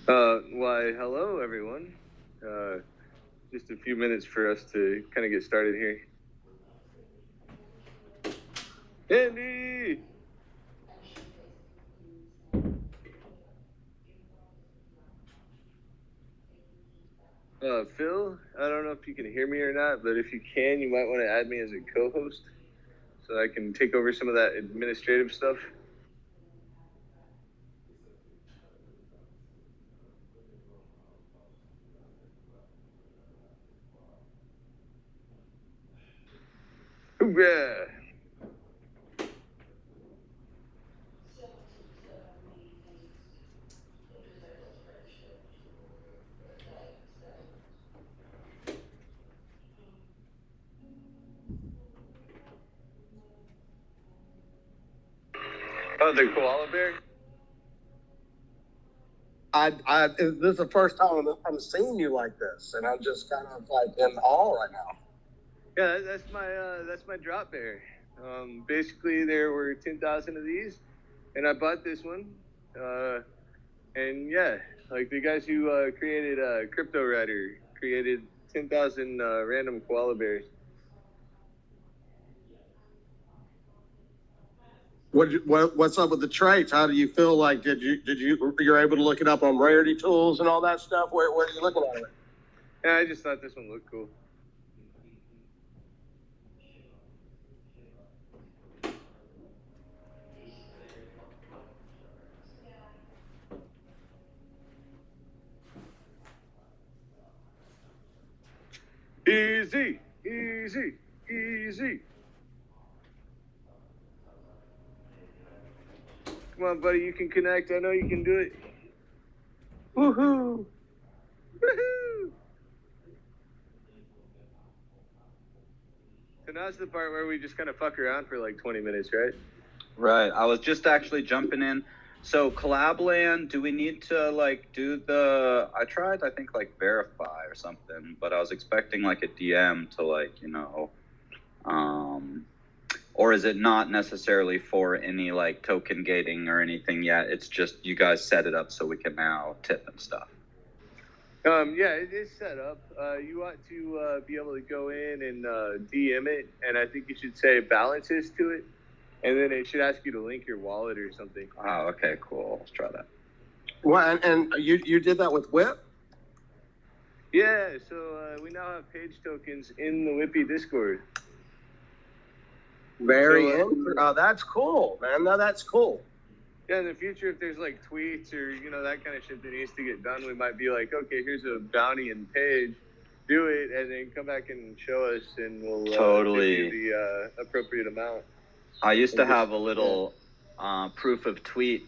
Why, hello, everyone. Just a few minutes for us to kind of get started here. Andy! Phil, I don't know if you can hear me or not, but if you can, you might want to add me as a co-host so I can take over some of that administrative stuff. Hoorah! Oh, the koala bear? This is the first time I'm seeing you like this, and I'm just kind of like in awe right now. Yeah, that's my drop bear. Basically, there were 10,000 of these, and I bought this one. And yeah, like the guys who created Crypto Rider created 10,000 random koala bears. What's up with the traits? How do you feel like you're able to look it up on Rarity tools and all that stuff? Where are you looking at it? Yeah, I just thought this one looked cool. Easy, easy, easy. Come on, buddy, you can connect. I know you can do it. Woohoo! Woohoo! So now's the part where we just kind of fuck around for like 20 minutes, right? Right. I was just actually jumping in. So Collabland, do we need to like do the, I tried, I think like verify or something, but I was expecting like a DM to like, or is it not necessarily for any like token gating or anything yet? It's just you guys set it up so we can now tip and stuff. Yeah, it is set up. You want to be able to go in and DM it, and I think you should say balances to it, and then it should ask you to link your wallet or something. Oh, okay, cool. Let's try that. Well, and you did that with WIP? Yeah, so we now have page tokens in the WIP Discord. That's cool, man. No, that's cool. Yeah, in the future, if there's like tweets or that kind of shit that needs to get done, we might be like, okay, here's a bounty in Page, do it, and then come back and show us, and we'll totally give you the appropriate amount. I used to have a little proof of tweet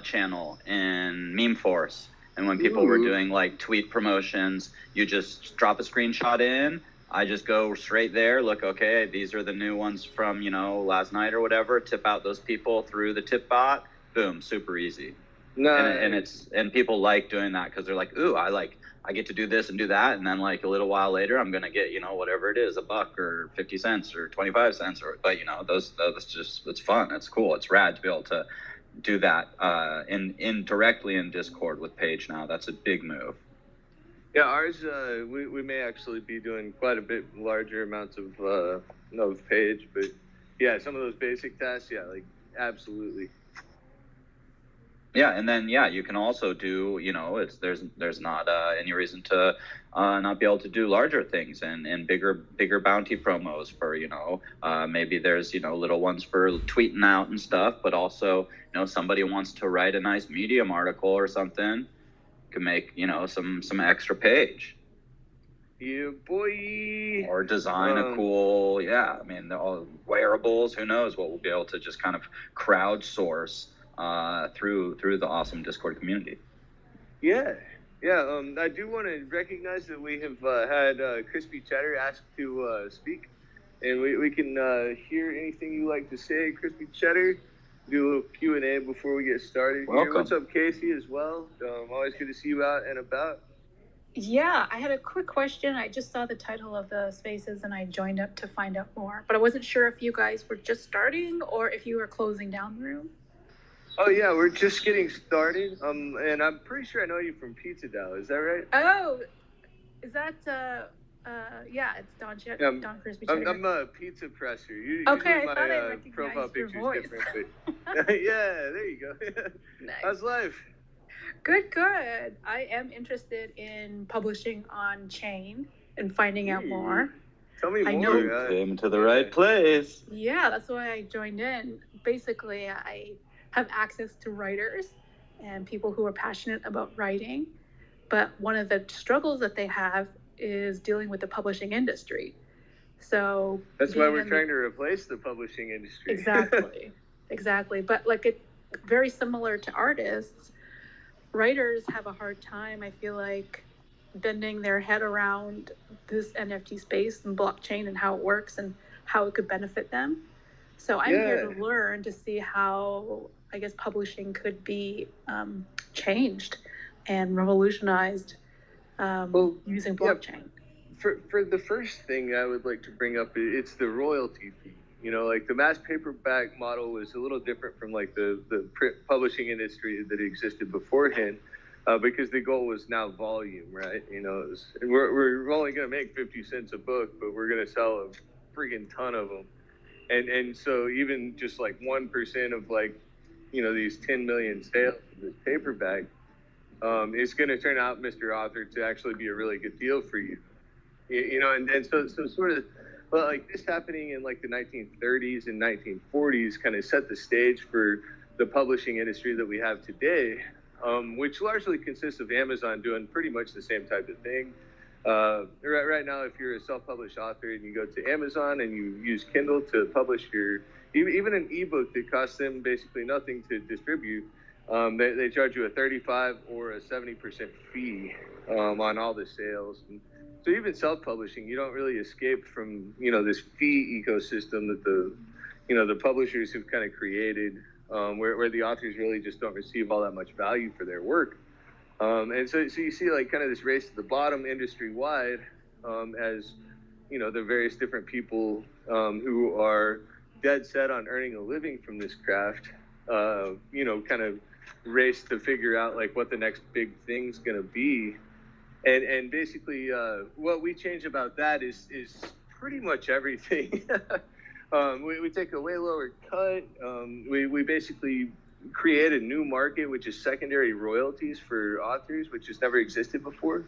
channel in Memeforce, and when people were doing like tweet promotions, you just drop a screenshot in. I just go straight there, look, okay, these are the new ones from last night or whatever. Tip out those people through the tip bot. Boom, super easy. Nice. And people like doing that because they're like, ooh, I get to do this and do that, and then like a little while later, I'm gonna get whatever it is, $1 or 50 cents or 25 cents, but those just, it's fun, it's cool, it's rad to be able to do that in directly in Discord with Page now. That's a big move. Yeah, ours we may actually be doing quite a bit larger amounts of Page, but yeah, some of those basic tasks, yeah, like absolutely. Yeah, and then you can also do there's not any reason to not be able to do larger things and bigger bounty promos for maybe there's little ones for tweeting out and stuff, but also somebody wants to write a nice Medium article or something, can make some extra page. Yeah, boy. Or design a cool all wearables. Who knows what we'll be able to just kind of crowdsource through the awesome Discord community. Yeah. I do want to recognize that we have had Crispy Cheddar ask to speak, and we can hear anything you like to say, Crispy Cheddar. Do a little Q&A before we get started. Welcome. Here. What's up, Casey, as well? Always good to see you out and about. Yeah, I had a quick question. I just saw the title of the spaces and I joined up to find out more, but I wasn't sure if you guys were just starting or if you were closing down the room. Oh yeah, we're just getting started. And I'm pretty sure I know you from PageDAO. Is that right? Oh, is that yeah, it's Don Don Crispy Cheddar. I'm a pizza presser. Okay, Usually I thought I my recognized profile your picture voice. is different, but yeah, there you go. Nice. How's life? Good, good. I am interested in publishing on chain and finding out more. Tell me more. I know. You came to the right place. Yeah, that's why I joined in. Basically, I have access to writers and people who are passionate about writing. But one of the struggles that they have is dealing with the publishing industry. So that's why we're trying to replace the publishing industry. Exactly. Exactly. But like it's very similar to artists, writers have a hard time, I feel like, bending their head around this NFT space and blockchain and how it works and how it could benefit them. So I'm here to learn to see how, I guess, publishing could be changed and revolutionized using blockchain. Yeah, for the first thing I would like to bring up, it's the royalty fee. You know, like the mass paperback model was a little different from like the print publishing industry that existed beforehand. Because the goal was now volume, right? You know, we're only going to make 50 cents a book, but we're going to sell a freaking ton of them. And so even just like 1% of like, you know, these 10 million sales of this paperback is going to turn out, Mr. Author, to actually be a really good deal for you. You know, and so sort of, well, like this happening in like the 1930s and 1940s kind of set the stage for the publishing industry that we have today. Which largely consists of Amazon doing pretty much the same type of thing. Right now, if you're a self-published author and you go to Amazon and you use Kindle to publish your, even an ebook that costs them basically nothing to distribute, they charge you a 35 or a 70% fee on all the sales. And so even self-publishing, you don't really escape from, you know, this fee ecosystem that the publishers have kind of created. Where the authors really just don't receive all that much value for their work. And so you see like kind of this race to the bottom industry-wide as, you know, the various different people who are dead set on earning a living from this craft, you know, kind of race to figure out like what the next big thing's going to be. And basically what we change about that is pretty much everything. We take a way lower cut. We basically create a new market, which is secondary royalties for authors, which has never existed before.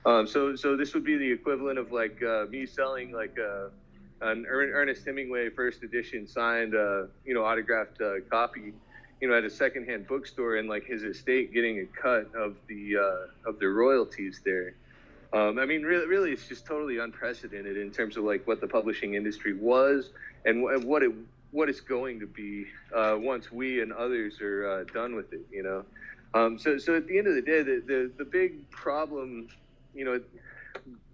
So this would be the equivalent of like me selling like an Ernest Hemingway first edition signed, you know, autographed copy, you know, at a secondhand bookstore, and like his estate getting a cut of the royalties there. I mean, really, it's just totally unprecedented in terms of like what the publishing industry was and what it's going to be once we and others are done with it. You know, so at the end of the day, the big problem, you know,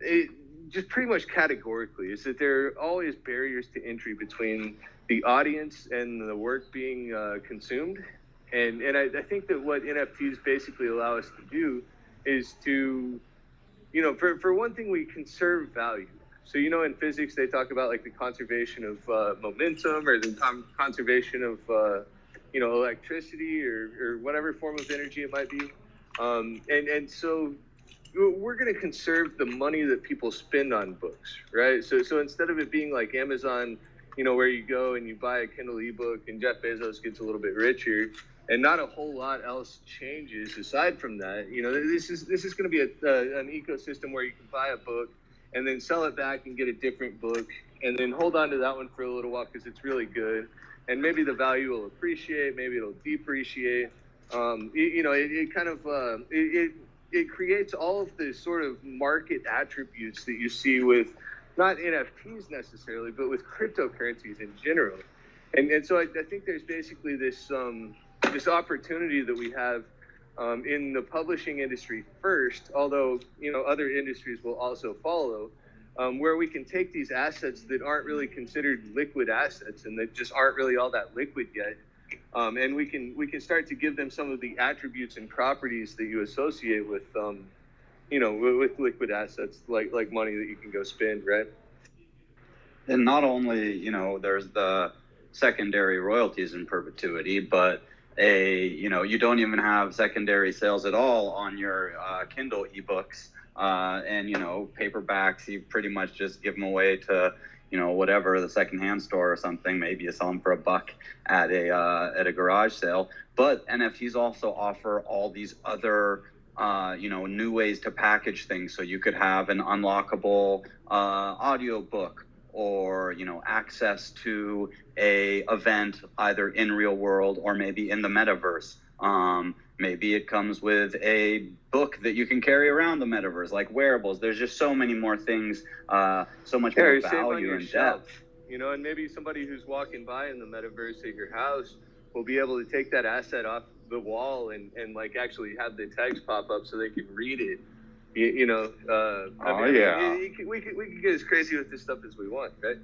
it just pretty much categorically is that there are always barriers to entry between the audience and the work being consumed. And I think that what NFTs basically allow us to do is to, you know, for one thing, we conserve value. So, you know, in physics, they talk about like the conservation of momentum or the conservation of, you know, electricity or whatever form of energy it might be. And so we're going to conserve the money that people spend on books, right? So instead of it being like Amazon, you know, where you go and you buy a Kindle ebook and Jeff Bezos gets a little bit richer and not a whole lot else changes aside from that, you know, this is going to be an ecosystem where you can buy a book and then sell it back and get a different book and then hold on to that one for a little while because it's really good. And maybe the value will appreciate, maybe it'll depreciate. You know, it kind of, it creates all of the sort of market attributes that you see with not NFTs necessarily, but with cryptocurrencies in general. And so I think there's basically this opportunity that we have in the publishing industry first, although, you know, other industries will also follow, where we can take these assets that aren't really considered liquid assets and that just aren't really all that liquid yet, and we can start to give them some of the attributes and properties that you associate with, you know, with liquid assets like money that you can go spend, right? And not only, you know, there's the secondary royalties in perpetuity, but you don't even have secondary sales at all on your Kindle ebooks, and paperbacks, you pretty much just give them away to whatever, the secondhand store or something. Maybe you sell them for $1 at a garage sale. But NFTs also offer all these other new ways to package things. So you could have an unlockable audio book, or access to a event either in real world or maybe in the metaverse. Maybe it comes with a book that you can carry around the metaverse, like wearables. There's just so many more things, so much more value and depth. And maybe somebody who's walking by in the metaverse at your house will be able to take that asset off the wall and like actually have the text pop up so they can read it. We could get as crazy with this stuff as we want, right?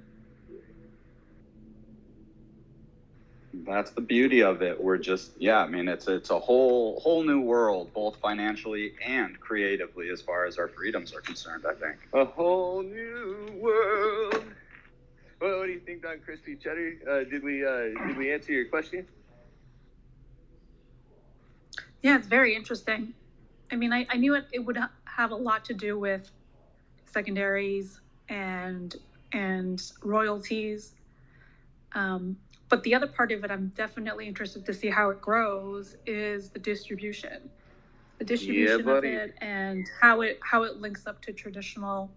That's the beauty of it. We're just, it's a whole new world, both financially and creatively, as far as our freedoms are concerned, I think. A whole new world. What do you think, Don Crispy Cheddar? Did we answer your question? Yeah, it's very interesting. I mean, I knew it would have a lot to do with secondaries and royalties. But the other part of it, I'm definitely interested to see how it grows, is the distribution. The distribution of it, and how it links up to traditional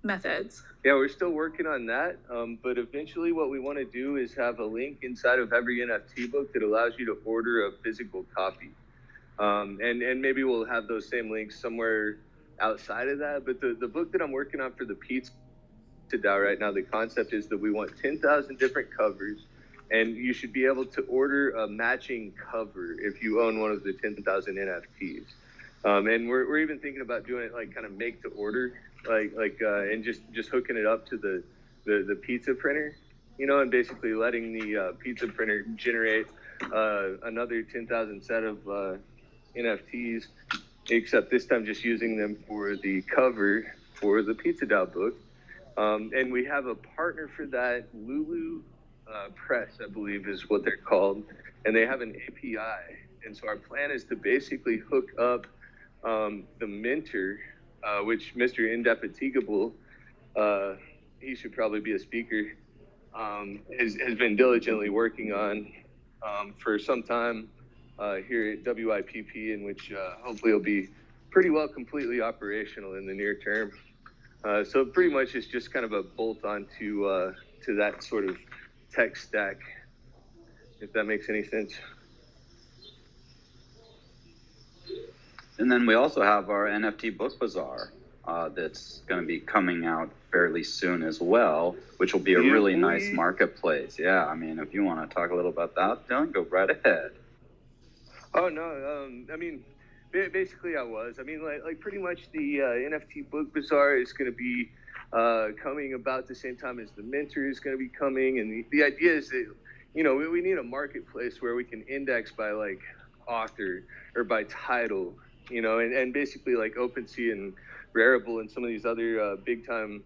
methods. Yeah, we're still working on that. But eventually what we want to do is have a link inside of every NFT book that allows you to order a physical copy. And maybe we'll have those same links somewhere outside of that. But the book that I'm working on for the PageDAO right now, the concept is that we want 10,000 different covers, and you should be able to order a matching cover if you own one of the 10,000 NFTs. And we're even thinking about doing it like kind of make to order, and just hooking it up to the pizza printer, and basically letting the pizza printer generate another 10,000 set of NFTs, except this time just using them for the cover for the PageDAO book. And we have a partner for that, Lulu Press, I believe is what they're called, and they have an API. And so our plan is to basically hook up the minter, which Mr. Indefatigable, he should probably be a speaker, has been diligently working on for some time here at WIPP, in which hopefully will be pretty well completely operational in the near term. So pretty much it's just kind of a bolt on to that sort of tech stack, if that makes any sense. And then we also have our NFT book bazaar that's going to be coming out fairly soon as well, which will be a really nice marketplace. Yeah, I mean, if you want to talk a little about that, Dylan, go right ahead. Oh, no, I mean, basically I was. I mean, like pretty much the NFT book bazaar is going to be coming about the same time as the minter is going to be coming. And the idea is that, we need a marketplace where we can index by like author or by title, and basically like OpenSea and Rarity and some of these other big time,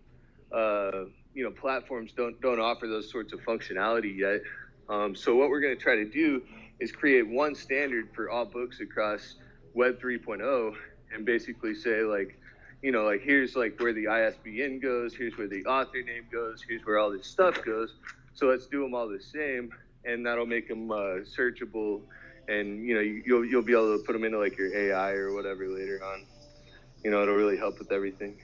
platforms don't offer those sorts of functionality yet. So what we're going to try to do is create one standard for all books across Web 3.0 and basically say like, here's like where the ISBN goes, here's where the author name goes, here's where all this stuff goes. So let's do them all the same, and that'll make them searchable, and you'll be able to put them into like your AI or whatever later on. It'll really help with everything.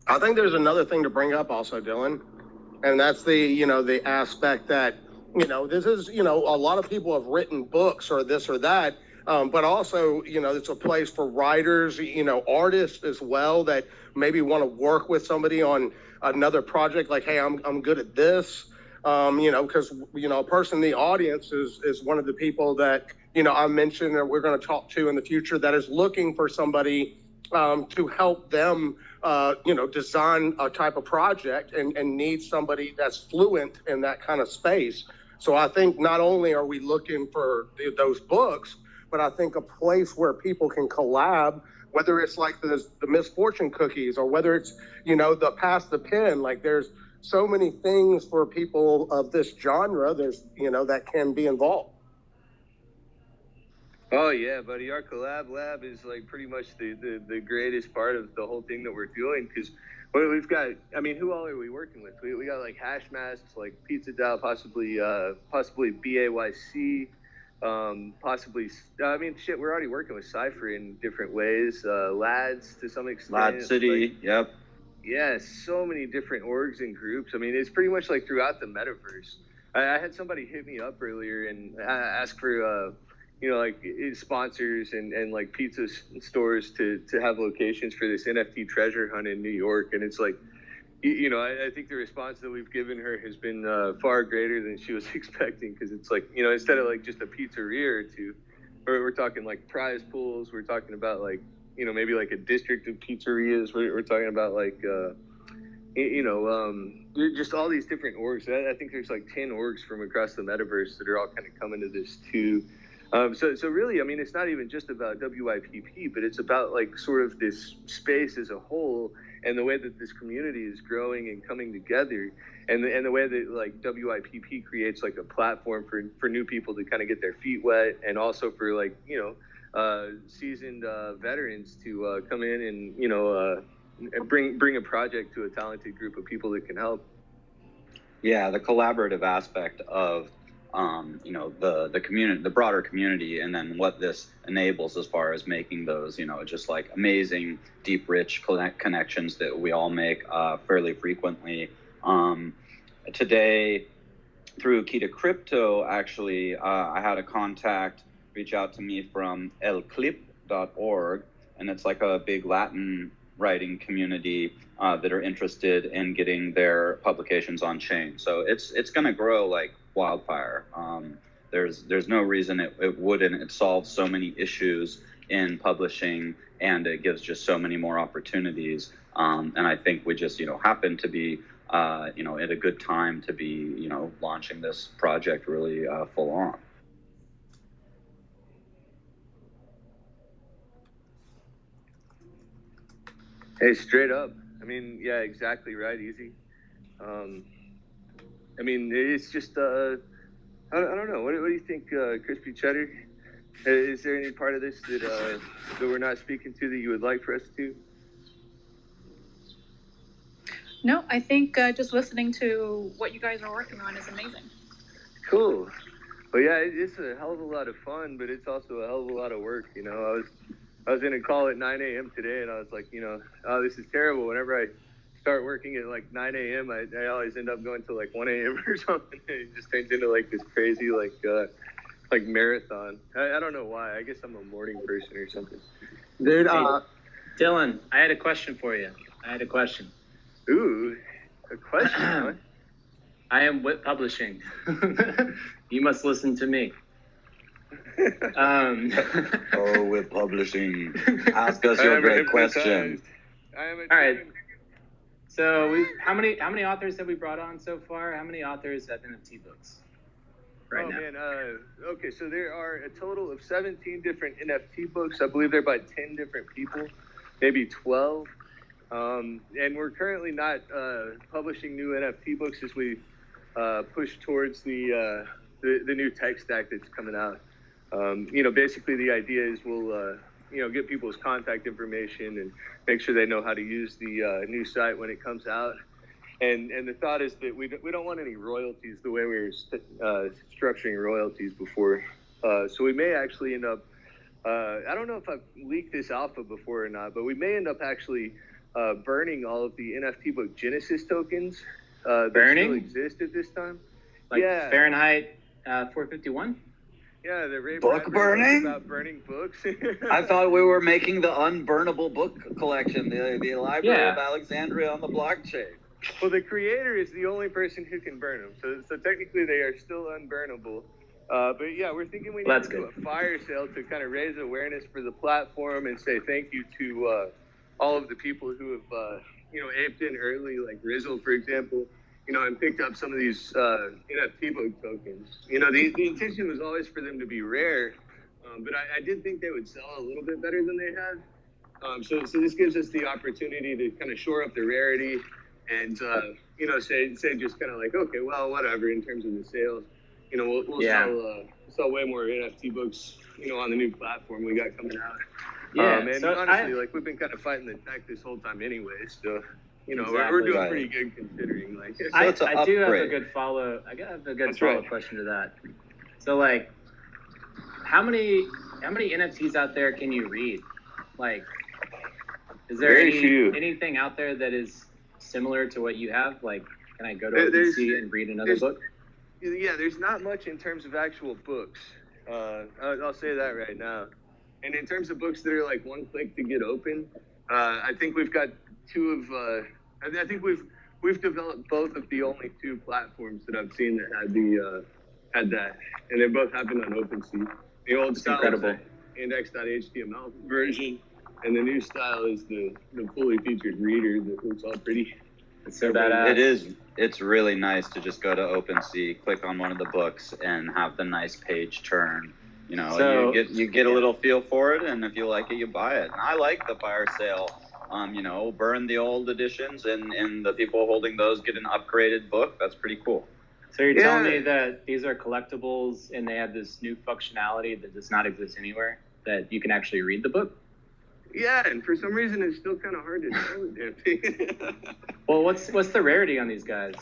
I think there's another thing to bring up also, Dylan, and that's the aspect that, this is, a lot of people have written books or this or that, but also, it's a place for writers, artists as well, that maybe want to work with somebody on another project, like, hey, I'm good at this, because, a person in the audience is one of the people that, I mentioned that we're going to talk to in the future that is looking for somebody to help them, design a type of project and need somebody that's fluent in that kind of space. So I think not only are we looking for those books, but I think a place where people can collab, whether it's like the misfortune cookies or whether it's, the pass the pen, like there's so many things for people of this genre. There's, that can be involved. Oh yeah, buddy. Our collab lab is like pretty much the greatest part of the whole thing that we're doing, because we've got, I mean, who all are we working with? We got like Hash Masks, like PageDAO, possibly BAYC, possibly, I mean, shit, we're already working with Cypher in different ways, Lads to some extent. Lad City, like, yep. Yeah, so many different orgs and groups. I mean, it's pretty much like throughout the metaverse. I had somebody hit me up earlier and ask for, like sponsors and like pizza stores to have locations for this NFT treasure hunt in New York. And it's like, I think the response that we've given her has been far greater than she was expecting, because it's like, instead of like just a pizzeria or two, we're talking like prize pools. We're talking about like, maybe like a district of pizzerias. We're talking about like, just all these different orgs. I think there's like 10 orgs from across the metaverse that are all kind of coming to this too. So really, I mean, it's not even just about WIPP, but it's about like sort of this space as a whole, and the way that this community is growing and coming together, and the way that like WIPP creates like a platform for new people to kind of get their feet wet, and also for like, seasoned veterans to come in and bring a project to a talented group of people that can help. Yeah, the collaborative aspect of the community, the broader community, and then what this enables as far as making those, just like amazing, deep, rich connections that we all make fairly frequently. Today, through Kita Crypto, actually, I had a contact reach out to me from elclip.org, and it's like a big Latin writing community that are interested in getting their publications on chain. So it's going to grow like wildfire. There's no reason it wouldn't. It solves so many issues in publishing, and it gives just so many more opportunities. And I think we just happen to be at a good time to be launching this project really full on. Hey, straight up. I mean, yeah, exactly right, Easy. I mean, it's just, I don't know. What do you think, Crispy Cheddar? Is there any part of this that we're not speaking to that you would like for us to? No, I think just listening to what you guys are working on is amazing. Cool. Well, yeah, it's a hell of a lot of fun, but it's also a hell of a lot of work. I was in a call at 9 a.m. today, and I was like, oh, this is terrible. Whenever I start working at like 9 a.m., I always end up going to like 1 a.m. or something. It just turns into like this crazy like marathon. I don't know why. I guess I'm a morning person or something. Dude, hey, Dylan, I had a question for you. Ooh, a question, huh? I am WIP Publishing. You must listen to me. Oh, WIP Publishing. Ask us your great question. All right. So how many authors have we brought on so far? How many authors have NFTBooks right now? Man, okay, so there are a total of 17 different NFT books. I believe they're by 10 different people, maybe 12. And we're currently not publishing new NFT books as we push towards the new tech stack that's coming out. Basically the idea is we'll get people's contact information and make sure they know how to use the new site when it comes out. And the thought is that we don't want any royalties the way we were structuring royalties before. So we may actually end up, I don't know if I've leaked this alpha before or not, but we may end up actually burning all of the NFT book Genesis tokens that still exist at this time. Like yeah. Fahrenheit 451? Yeah, the Ray book burning? About burning books. I thought we were making the unburnable book collection, the Library of Alexandria on the blockchain. Well, the creator is the only person who can burn them, so technically they are still unburnable. But yeah, we're thinking we need to do a fire sale to kind of raise awareness for the platform and say thank you to all of the people who have aped in early, like Rizzle, for example. And picked up some of these NFT book tokens. The intention was always for them to be rare, but I did think they would sell a little bit better than they had. So this gives us the opportunity to kind of shore up the rarity and you know, say just kind of like, okay, well, whatever in terms of the sales, you know, we'll sell way more NFT books, you know, on the new platform we got coming out. Yeah, and so honestly, like we've been kind of fighting the tech this whole time anyway, so you know, Exactly. we're doing Right. pretty good considering. Like, it's an I do have a upgrade. good follow. I have a good That's follow right. question to that. So like, how many NFTs out there can you read? Like, is there Very few. anything out there that is similar to what you have? Like, can I go to There's- OpenSea and read another book? Yeah, there's not much in terms of actual books. I'll say that right now. And in terms of books that are like one click to get open, I think we've got two of. I think we've developed both of the only two platforms that I've seen that had that, and they both happened on OpenSea. The old style incredible. is the index.html version, and the new style is the fully featured reader that looks all pretty. It's so badass. It's really nice to just go to OpenSea, click on one of the books, and have the nice page turn. You know, So- you get a little feel for it, and if you like it, you buy it. And I like the fire sale. You know, burn the old editions, and the people holding those get an upgraded book. That's pretty cool. So you're telling me that these are collectibles and they have this new functionality that does not exist anywhere, that you can actually read the book? Yeah, and for some reason it's still kind of hard to tell the damn thing. Well, what's the rarity on these guys?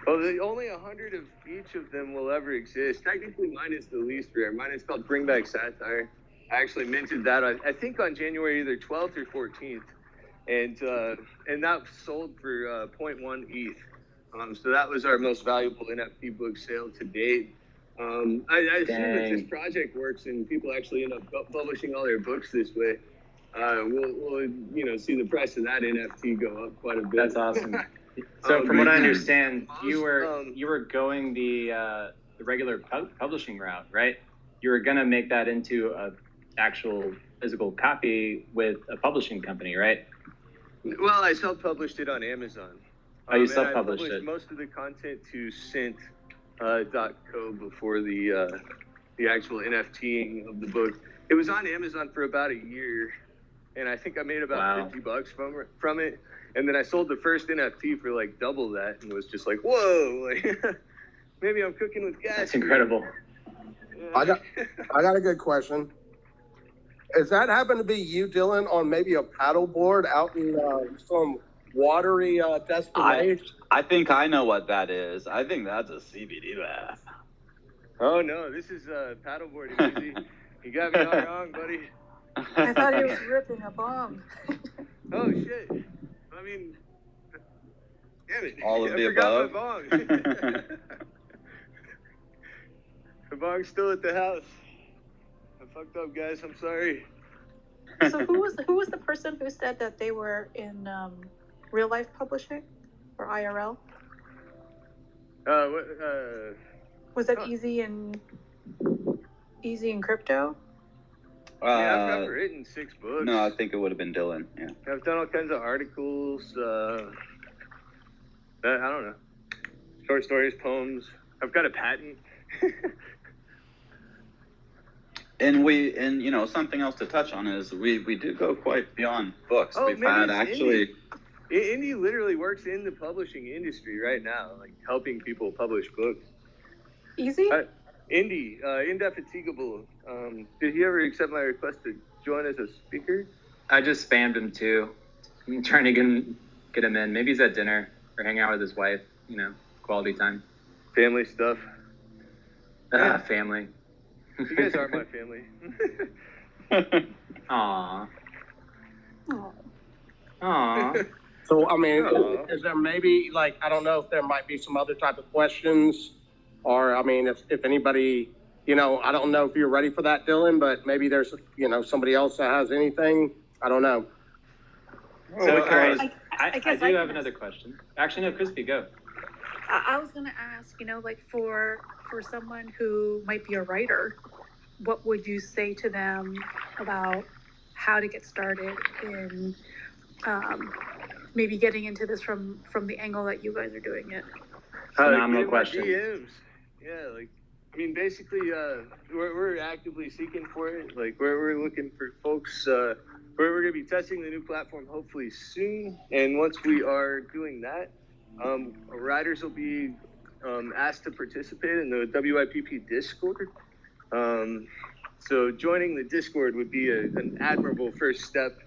Well, only 100 of each of them will ever exist. Technically, mine is the least rare. Mine is called Bring Back Satire. I actually minted that, I think, on January either 12th or 14th. And that sold for 0.1 ETH. So that was our most valuable NFT book sale to date. I assume if this project works and people actually end up publishing all their books this way, we'll you know, see the price of that NFT go up quite a bit. That's awesome. So from what I understand, you were going the regular publishing route, right? You were gonna make that into a actual physical copy with a publishing company, right? Well, I self-published it on Amazon. Oh, you and self-published I published it. most of the content to Cint.co before the actual NFTing of the book. It was on Amazon for about a year, and I think I made about $50 from it. And then I sold the first NFT for like double that, and was just like, whoa, like maybe I'm cooking with gas. That's incredible. Yeah. I got a good question. Does that happen to be you, Dylan, on maybe a paddleboard out in some watery destination? I think I know what that is. I think that's a CBD bath. Oh no, this is paddleboarding, easy. You got me all wrong, buddy. I thought he was ripping a bomb. Oh shit. I mean, damn it. All of I the forgot above. my bong. The bong's still at the house. I fucked up, guys. I'm sorry. So who was the person who said that they were in real life publishing or IRL? Was that Easy and Crypto? Yeah, I've written 6 books. No, I think it would have been Dylan. Yeah. I've done all kinds of articles. I don't know. Short stories, poems. I've got a patent. And you know, something else to touch on is we do go quite beyond books. Oh, We've maybe had it's actually. Indie literally works in the publishing industry right now, like helping people publish books. Easy? Indefatigable. Did he ever accept my request to join as a speaker? I just spammed him too. I'm trying to get him in. Maybe he's at dinner or hanging out with his wife, you know, quality time. Family stuff. Family. You guys are my family. Aww. Oh. Aww. So, I mean, Aw. is there maybe, like, I don't know if there might be some other type of questions, or, I mean, if anybody, you know, I don't know if you're ready for that, Dylan, but maybe there's, you know, somebody else that has anything. I don't know. So, all Okay. right, I guess do I have can another question. Actually, no, Crispy, go. I was gonna ask, you know, like for someone who might be a writer, what would you say to them about how to get started in maybe getting into this from the angle that you guys are doing it? Phenomenal Get in my question. DMs. Yeah, like, I mean, basically, we're actively seeking for it. Like, we're looking for folks. We're going to be testing the new platform hopefully soon. And once we are doing that, Writers will be asked to participate in the WIPP Discord. So joining the Discord would be an admirable first step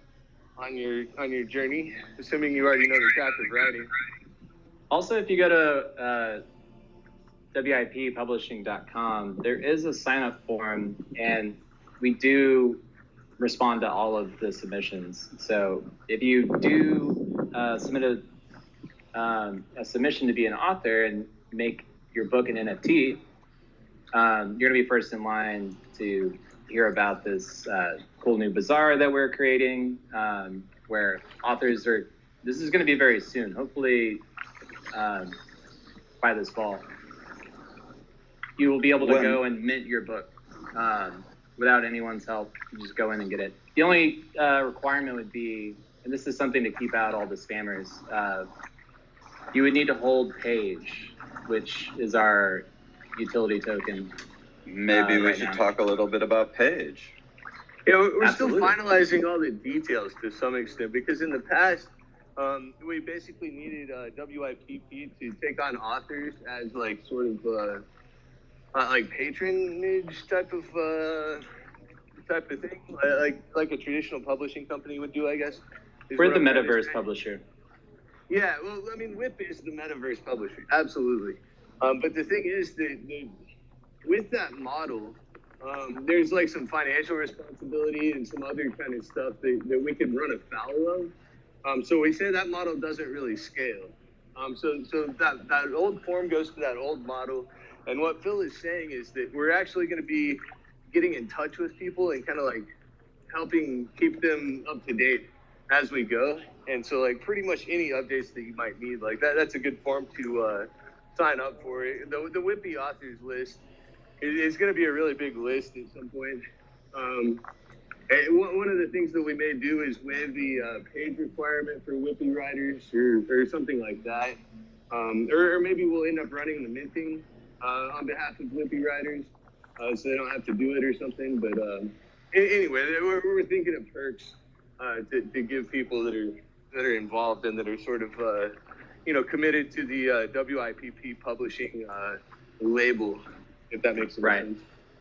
on your journey, assuming you already know the craft of writing. Also, if you go to WIPpublishing.com, there is a sign-up form, and we do respond to all of the submissions. So if you do submit a submission to be an author and make your book an NFT, you're going to be first in line to hear about this cool new bazaar that we're creating, where authors are, this is going to be very soon, hopefully by this fall. You will be able to go and mint your book without anyone's help. You just go in and get it. The only requirement would be, and this is something to keep out all the spammers, you would need to hold Page, which is our utility token. Maybe we should talk a little bit about Page. Yeah, we're still finalizing all the details to some extent, because in the past, we basically needed WIPP to take on authors as like sort of like patronage type of thing, like a traditional publishing company would do, I guess. We're the metaverse publisher. Yeah, well, I mean, WIP is the metaverse publisher, absolutely. But the thing is that with that model, there's like some financial responsibility and some other kind of stuff that we could run afoul of. So we say that model doesn't really scale. So that old form goes to that old model. And what Phil is saying is that we're actually going to be getting in touch with people and kind of like helping keep them up to date as we go. And so like pretty much any updates that you might need, like that's a good form to sign up for it. The WIPP authors list is going to be a really big list at some point. And one of the things that we may do is waive the page requirement for WIPP writers or something like that. Or maybe we'll end up running the minting on behalf of WIPP writers, so they don't have to do it or something. But anyway, we're thinking of perks to give people that are involved and that are sort of committed to the WIPP publishing label, if that makes sense. Right.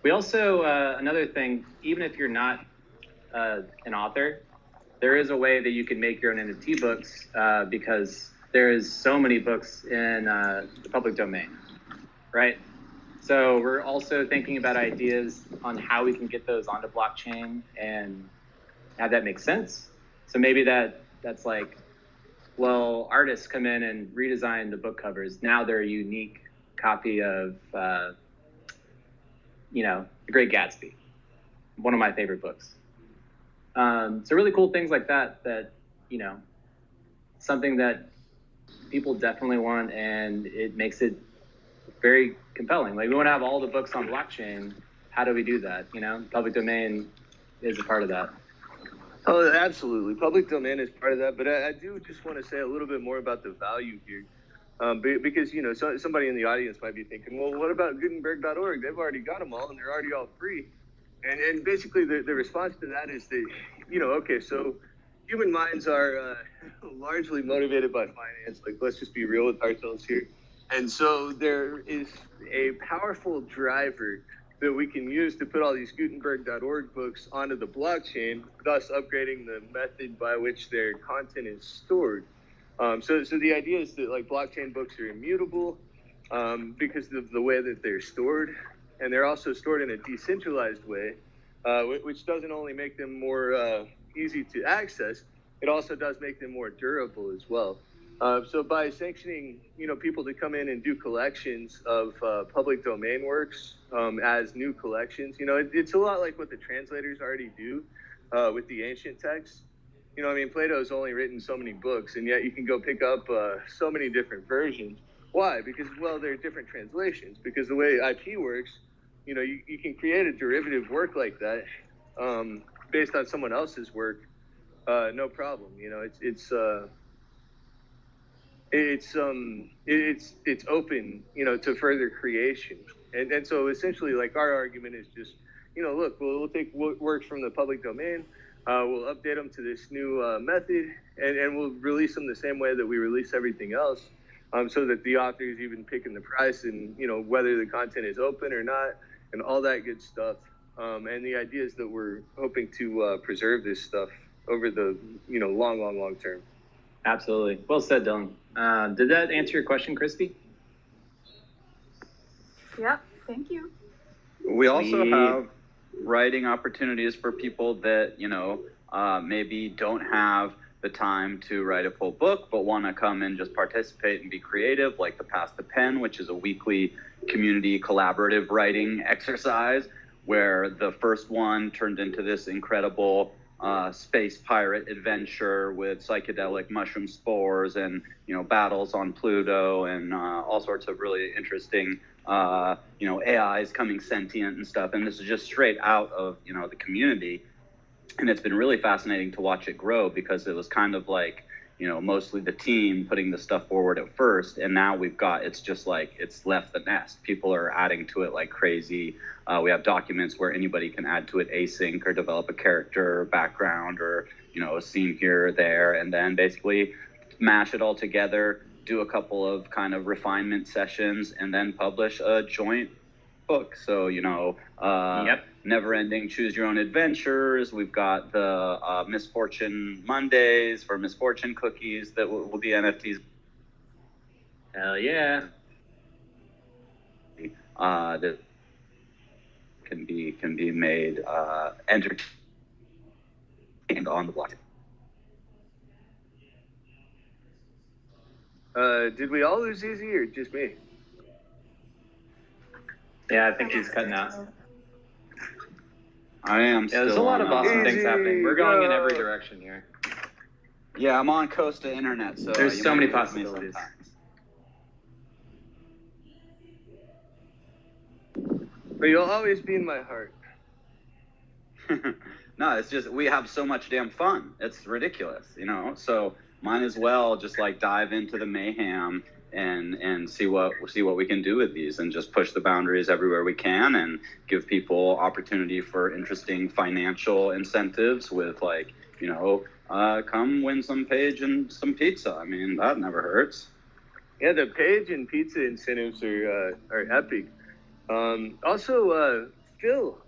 We also another thing, even if you're not an author, there is a way that you can make your own NFT books because there is so many books in the public domain, right? So we're also thinking about ideas on how we can get those onto blockchain and have that make sense. So maybe that's like, well, artists come in and redesign the book covers. Now they're a unique copy of, The Great Gatsby, one of my favorite books. So really cool things like that, something that people definitely want, and it makes it very compelling. Like, we want to have all the books on blockchain. How do we do that? Public domain is a part of that. Oh, absolutely. Public domain is part of that. But I do just want to say a little bit more about the value here. Because, somebody in the audience might be thinking, well, what about Gutenberg.org? They've already got them all, and they're already all free. And basically the response to that is that, okay, so human minds are largely motivated by finance. Like, let's just be real with ourselves here. And so there is a powerful driver that we can use to put all these Gutenberg.org books onto the blockchain, thus upgrading the method by which their content is stored. So the idea is that like blockchain books are immutable because of the way that they're stored, and they're also stored in a decentralized way, which doesn't only make them more easy to access, it also does make them more durable as well. So by sanctioning, people to come in and do collections of public domain works as new collections, it's a lot like what the translators already do with the ancient texts. Plato's only written so many books, and yet you can go pick up so many different versions. Why? Because, well, they're different translations. Because the way IP works, you can create a derivative work like that based on someone else's work, no problem. It's open, to further creation. And so essentially, like, our argument is just, look, we'll take works from the public domain, we'll update them to this new method, and we'll release them the same way that we release everything else. so that the author is even picking the price and, you know, whether the content is open or not and all that good stuff. And the idea is that we're hoping to preserve this stuff over the, you know, long term. Absolutely. Well said, Dylan. Did that answer your question, Crispy? Yep, thank you. We also have writing opportunities for people that, you know, maybe don't have the time to write a full book, but want to come and just participate and be creative, like the Pass the Pen, which is a weekly community collaborative writing exercise, where the first one turned into this incredible space pirate adventure with psychedelic mushroom spores and, you know, battles on Pluto and all sorts of really interesting, you know, AIs coming sentient and stuff. And this is just straight out of, you know, the community. And it's been really fascinating to watch it grow, because it was kind of like, you know, mostly the team putting the stuff forward at first. And now we've got, it's just like, it's left the nest. People are adding to it like crazy. We have documents where anybody can add to it async or develop a character or background or, you know, a scene here or there, and then basically mash it all together, do a couple of kind of refinement sessions, and then publish a joint book. So, you know, Never Ending Choose Your Own Adventures. We've got the Misfortune Mondays for Misfortune cookies that will be NFTs. Hell yeah. That can be made entertained on the blockchain. Did we all lose Easy or just me? Yeah, I think he's cutting out. I am still. Yeah, there's a lot of awesome things Easy, happening. We're going in every direction here. Yeah, I'm on Costa Internet, so there's you so might many lose me possibilities. But you'll always be in my heart. No, it's just we have so much damn fun. It's ridiculous, you know. So might as well just like dive into the mayhem and see what we can do with these, and just push the boundaries everywhere we can, and give people opportunity for interesting financial incentives with, like, you know, come win some Page and some pizza. I mean, that never hurts. Yeah, the Page and pizza incentives are epic. Also, Phil,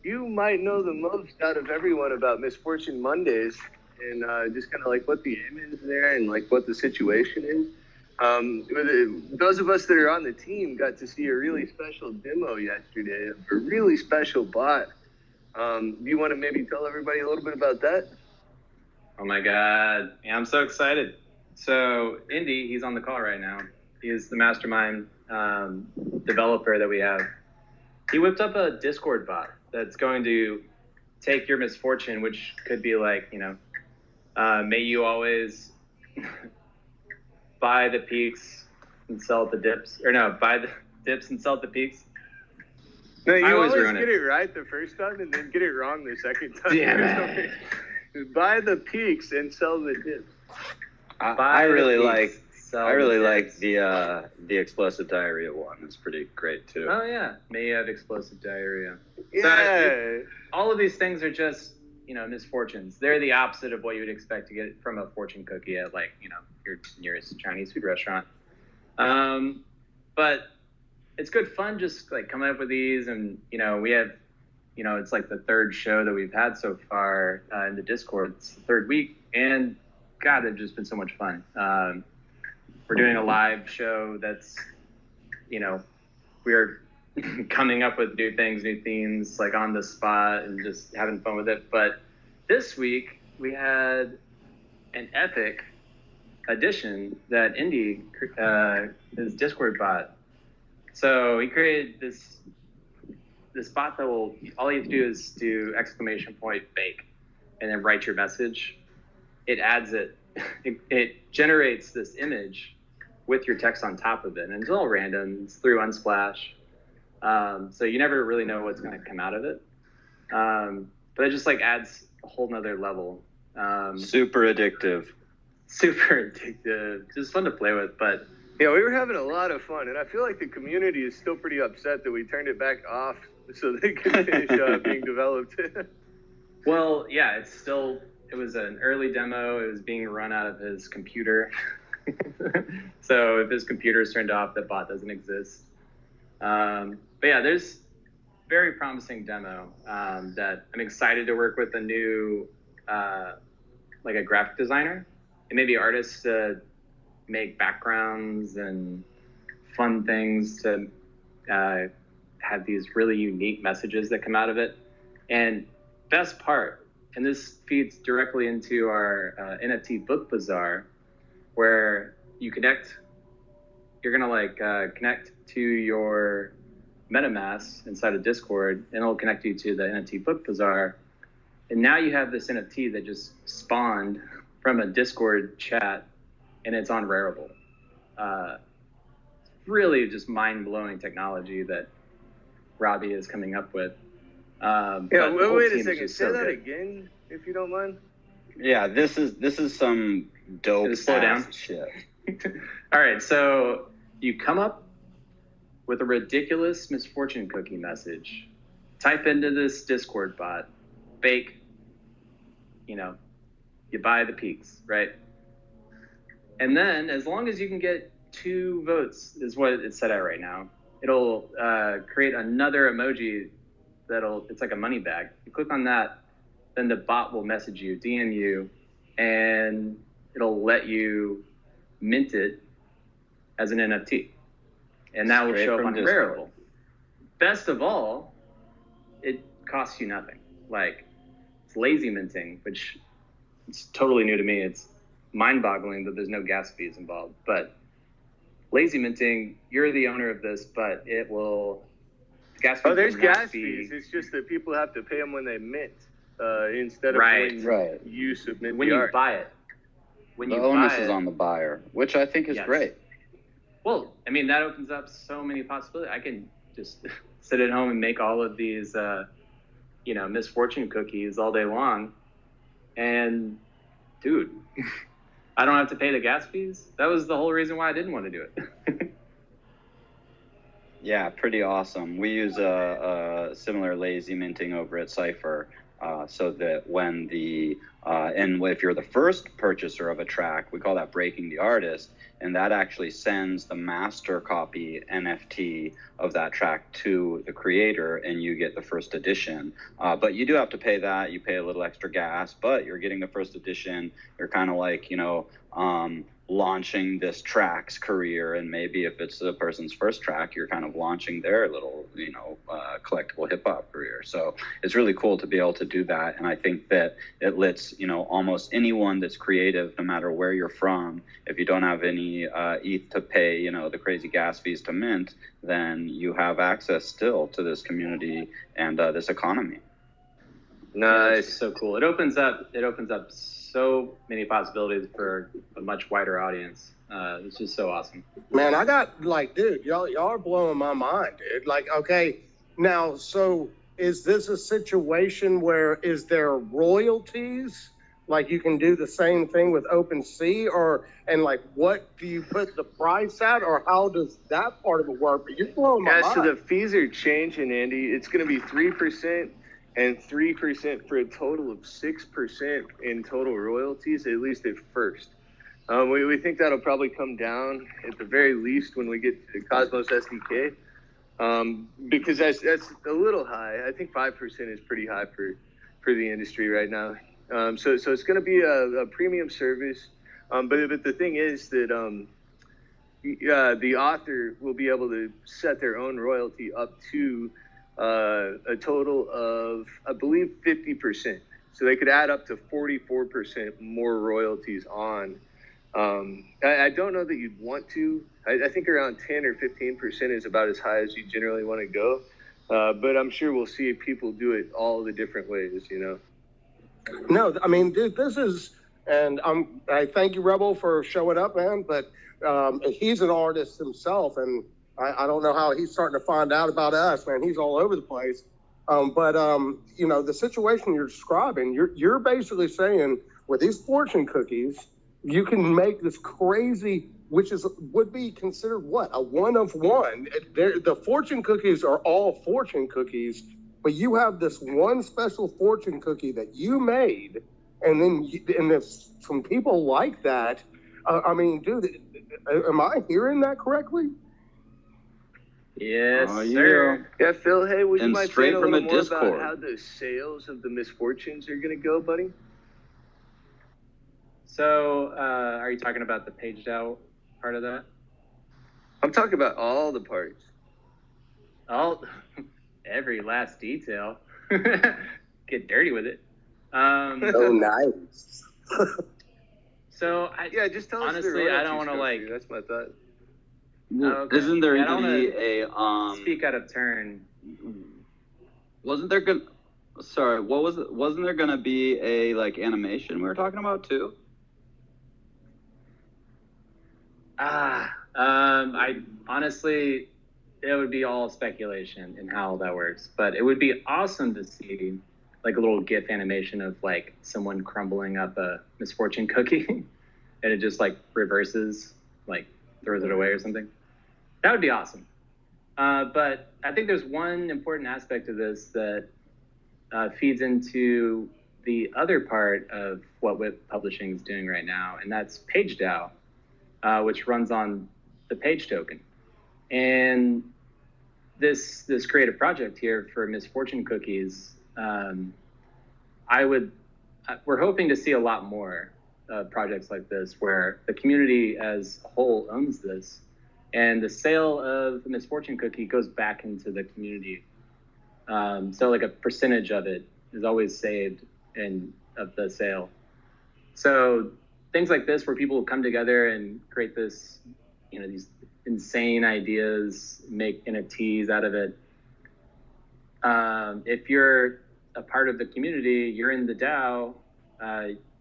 you might know the most out of everyone about Misfortune Mondays, and just kind of like what the aim is there and like what the situation is. Those of us that are on the team got to see a really special demo yesterday of a really special bot. Do you want to maybe tell everybody a little bit about that? Oh my God. Yeah, I'm so excited. So Indy, he's on the call right now. He is the mastermind developer that we have. He whipped up a Discord bot that's going to take your misfortune, which could be like, you know, may you always buy the peaks and sell at the dips. Or no, buy the dips and sell at the peaks. No, you always ruin get it right the first time and then get it wrong the second time. Damn it. Buy the peaks and sell the dips. I really like the explosive diarrhea one. It's pretty great too. Oh yeah, may you have explosive diarrhea. Yeah. So all of these things are just, you know, misfortunes. They're the opposite of what you would expect to get from a fortune cookie at, like, you know, your nearest Chinese food restaurant. But it's good fun just like coming up with these, and you know, we have, you know, it's like the third show that we've had so far in the Discord. It's the third week, and God, they've just been so much fun. We're doing a live show that's, you know, we're coming up with new things, new themes, like on the spot, and just having fun with it. But this week we had an epic addition that Indy, his Discord bot. So he created this bot that will, all you have to do is do !bake and then write your message. It adds it, it generates this image with your text on top of it, and it's all random. It's through Unsplash. So you never really know what's going to come out of it. But it just like adds a whole nother level. Super addictive. Super addictive. Just fun to play with. But yeah, we were having a lot of fun, and I feel like the community is still pretty upset that we turned it back off so they could finish being developed. Well, yeah, it was an early demo. It was being run out of his computer. So if his computer's turned off, the bot doesn't exist. But yeah, there's very promising demo that I'm excited to work with a new, like a graphic designer and maybe artists to make backgrounds and fun things to have these really unique messages that come out of it. And best part, and this feeds directly into our NFT book bazaar, where you connect, you're gonna like connect to your MetaMask inside of Discord, and it'll connect you to the NFT book bazaar. And now you have this NFT that just spawned from a Discord chat, and it's on Rarible. Really just mind-blowing technology that Robbie is coming up with. Yeah, wait a second. Say that again, if you don't mind. Yeah, this is some dope slow down shit. All right, so you come up with a ridiculous misfortune cookie message, type into this Discord bot, bake, you buy the peaks, right? And then as long as you can get 2 votes is what it's set at right now, it'll create another emoji it's like a money bag. You click on that, then the bot will message you, DM you, and it'll let you mint it as an NFT. And that will show up on Rarible. Best of all, it costs you nothing. Like, it's lazy minting, which is totally new to me. It's mind-boggling that there's no gas fees involved. But lazy minting, you're the owner of this, but it will... Gas fees there's gas fees. It's just that people have to pay them when they mint instead of when you submit when the you art. buy it. The onus is on the buyer, which I think is great. Well, I mean, that opens up so many possibilities. I can just sit at home and make all of these, misfortune cookies all day long. And, dude, I don't have to pay the gas fees. That was the whole reason why I didn't want to do it. Yeah, pretty awesome. We use a similar lazy minting over at Cypher, so that when and if you're the first purchaser of a track, we call that breaking the artist, and that actually sends the master copy NFT of that track to the creator, and you get the first edition. But you do have to pay that. You pay a little extra gas, but you're getting the first edition. You're kind of like, launching this track's career, and maybe if it's the person's first track, you're kind of launching their little collectible hip-hop career. So it's really cool to be able to do that, and I think that it lets almost anyone that's creative, no matter where you're from, if you don't have any ETH to pay the crazy gas fees to mint, then you have access still to this community and this economy. Nice. Yeah, so cool. It opens up so many possibilities for a much wider audience. It's just so awesome. Man, I got dude, y'all are blowing my mind, dude. Okay, now, so is this a situation where is there royalties? You can do the same thing with OpenSea, and what do you put the price at, or how does that part of it work? But you're blowing my mind. So the fees are changing, Andy. It's going to be 3%. And 3% for a total of 6% in total royalties, at least at first. We think that'll probably come down at the very least when we get to Cosmos SDK, because that's a little high. I think 5% is pretty high for the industry right now. So it's going to be a premium service, but the thing is that the author will be able to set their own royalty up to a total of, I believe, 50%. So they could add up to 44% more royalties on. I don't know that you'd want to. I think around 10 or 15% is about as high as you generally want to go. But I'm sure we'll see people do it all the different ways, No, I mean, dude, this is, and I thank you, Rebel, for showing up, man. But he's an artist himself, and I don't know how he's starting to find out about us, man. He's all over the place. But the situation you're describing, you're basically saying with these fortune cookies, you can make this crazy, which would be considered what? A one of one. The fortune cookies are all fortune cookies, but you have this one special fortune cookie that you made, and then if some people like that, I mean, dude, am I hearing that correctly? Yes, Oh, sir. Yeah, Phil, hey, would you And mind straight saying a from little a more Discord. about how the sales of the misfortunes are going to go, buddy? So, are you talking about the PageDAO part of that? I'm talking about all the parts. Every last detail. Get dirty with it. Oh, nice. So, just tell us honestly, the royalty I don't want to structure. That's my thought. Okay. Isn't there Yeah, I going don't to be a speak out of turn. Wasn't there going? Sorry, what was it? Wasn't there going to be a like animation we were talking about too? I honestly, it would be all speculation in how that works, but it would be awesome to see like a little GIF animation of like someone crumbling up a misfortune cookie and it just like reverses, like throws it away or something. That would be awesome. But I think there's one important aspect of this that feeds into the other part of what WIP Publishing is doing right now, and that's PageDAO, which runs on the Page token. And this creative project here for misfortune cookies, we're hoping to see a lot more projects like this where the community as a whole owns this, and the sale of the misfortune cookie goes back into the community. So like a percentage of it is always saved of the sale. So things like this where people come together and create this, these insane ideas, make NFTs out of it. If you're a part of the community, you're in the DAO,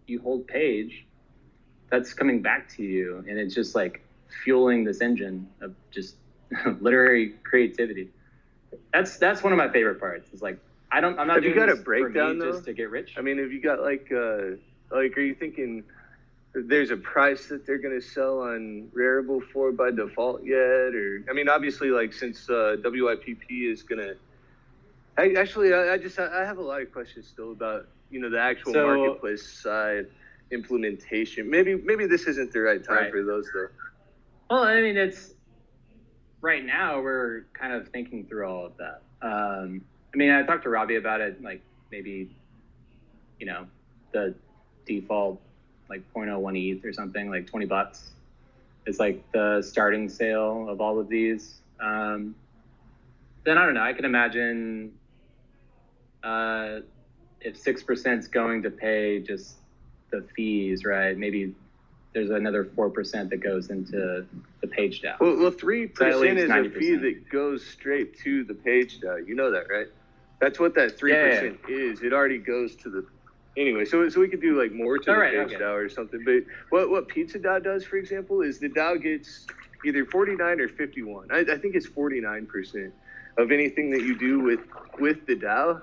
you hold Page, that's coming back to you, and it's just like fueling this engine of just literary creativity. That's one of my favorite parts. It's like I'm not have doing you got this a breakdown for me though? Just to get rich. I mean, have you got are you thinking there's a price that they're going to sell on Rarible for by default yet? Or I mean, obviously, like since WIPP is going to. I have a lot of questions still about the actual marketplace side implementation. Maybe this isn't the right time for those though. Well, I mean, it's right now we're kind of thinking through all of that. I mean, I talked to Robbie about it, like maybe, the default like 0.01 ETH or something, like $20. It's like the starting sale of all of these. Then I don't know. I can imagine if 6% is going to pay just the fees, right? Maybe there's another 4% that goes into the PageDAO. Well, 3% is a fee that goes straight to the PageDAO. You know that, right? That's what that 3% is. It already goes to the. Anyway, so we could do like more to the PageDAO or something. But what PizzaDAO does, for example, is the DAO gets either 49 or 51. I think it's 49% of anything that you do with the DAO,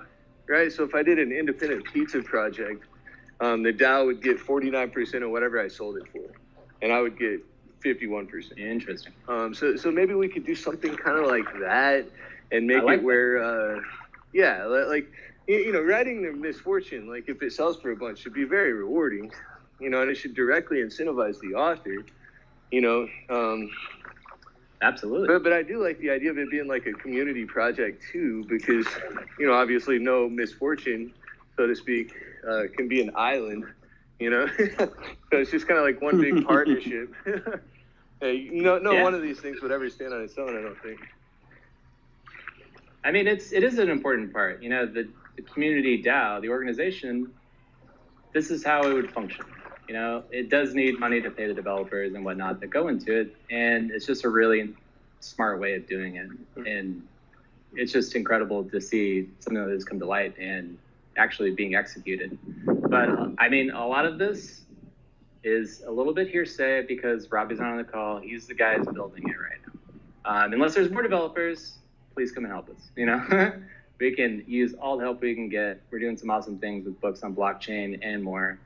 right? So if I did an independent pizza project, the DAO would get 49% of whatever I sold it for, and I would get 51%. Interesting. So maybe we could do something kind of like that, and make it where, writing the misfortune, like if it sells for a bunch, should be very rewarding, and it should directly incentivize the author, Absolutely. But I do like the idea of it being like a community project too, because, obviously no misfortune, so to speak, can be an island, So it's just kind of like one big partnership. One of these things would ever stand on its own, I don't think. I mean, it is an important part. The community DAO, the organization, this is how it would function. It does need money to pay the developers and whatnot that go into it. And it's just a really smart way of doing it. And it's just incredible to see something like this come to light and actually being executed. But I mean, a lot of this is a little bit hearsay because Robbie's not on the call. He's the guy who's building it right now. Unless there's more developers, please come and help us. We can use all the help we can get. We're doing some awesome things with books on blockchain and more.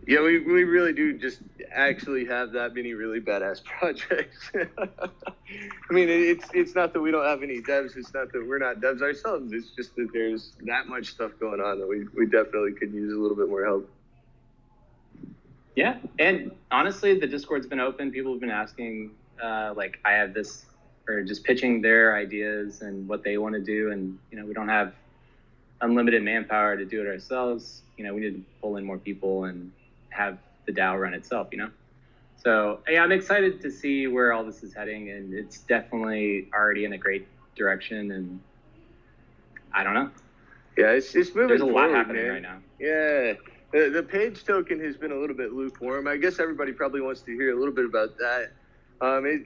Yeah, we really do just actually have that many really badass projects. I mean, it's not that we don't have any devs. It's not that we're not devs ourselves. It's just that there's that much stuff going on that we definitely could use a little bit more help. Yeah, and honestly, the Discord's been open. People have been asking, like, I have this, or just pitching their ideas and what they want to do, and we don't have unlimited manpower to do it ourselves. We need to pull in more people and have the DAO run itself. So yeah, I'm excited to see where all this is heading, and it's definitely already in a great direction. And I don't know. Yeah, it's moving. There's a lot forward, happening man. right now. Yeah. The page token has been a little bit lukewarm. I guess everybody probably wants to hear a little bit about that.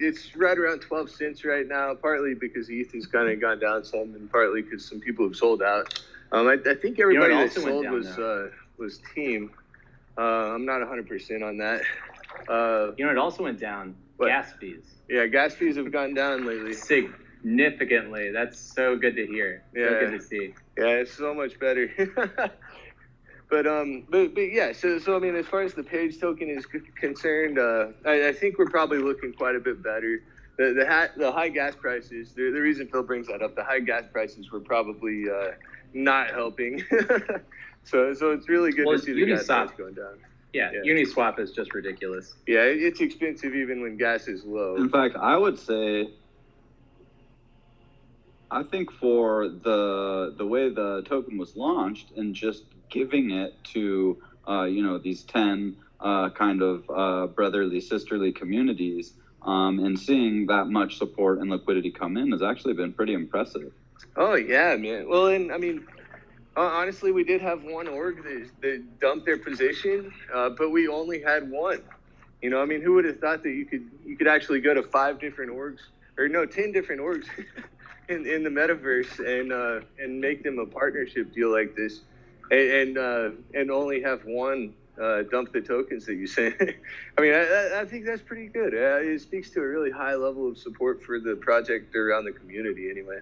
It's right around 12 cents right now, partly because ETH has kind of gone down some, and partly because some people have sold out. I think everybody that sold was Team. I'm not 100% on that. It also went down. What? Gas fees. Yeah, gas fees have gone down lately. Significantly. That's so good to hear. Yeah. So good to see. Yeah, it's so much better. But yeah, so I mean, as far as the page token is concerned, I think we're probably looking quite a bit better. The high gas prices, the reason Phil brings that up, the high gas prices were probably not helping. so it's really good to see the gas price going down. Yeah, Uniswap is just ridiculous. Yeah, it's expensive even when gas is low. In fact, I would say, I think for the way the token was launched and just giving it to these 10 kind of brotherly, sisterly communities, and seeing that much support and liquidity come in has actually been pretty impressive. Oh yeah, man. Well, and I mean, honestly, we did have one org that dumped their position, but we only had one. I mean, who would have thought that you could actually go to 5 different orgs, or no, 10 different orgs in the metaverse and make them a partnership deal like this, and only have one dump the tokens that you sent. I mean, I think that's pretty good. It speaks to a really high level of support for the project around the community, anyway.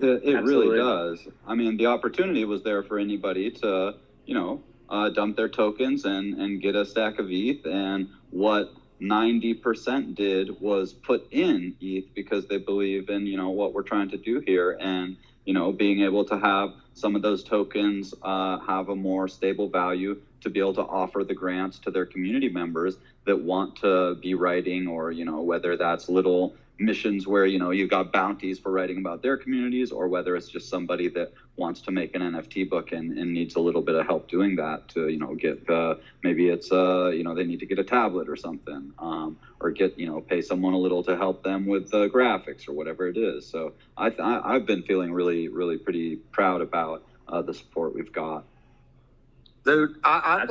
It really does. I mean, the opportunity was there for anybody to, dump their tokens and get a stack of ETH. And what 90% did was put in ETH because they believe in, what we're trying to do here. And, being able to have some of those tokens have a more stable value to be able to offer the grants to their community members that want to be writing, or, whether that's little missions where you've got bounties for writing about their communities, or whether it's just somebody that wants to make an NFT book and needs a little bit of help doing that to get maybe it's they need to get a tablet or something, or get pay someone a little to help them with the graphics or whatever it is. So I've been feeling really pretty proud about the support we've got. Dude, I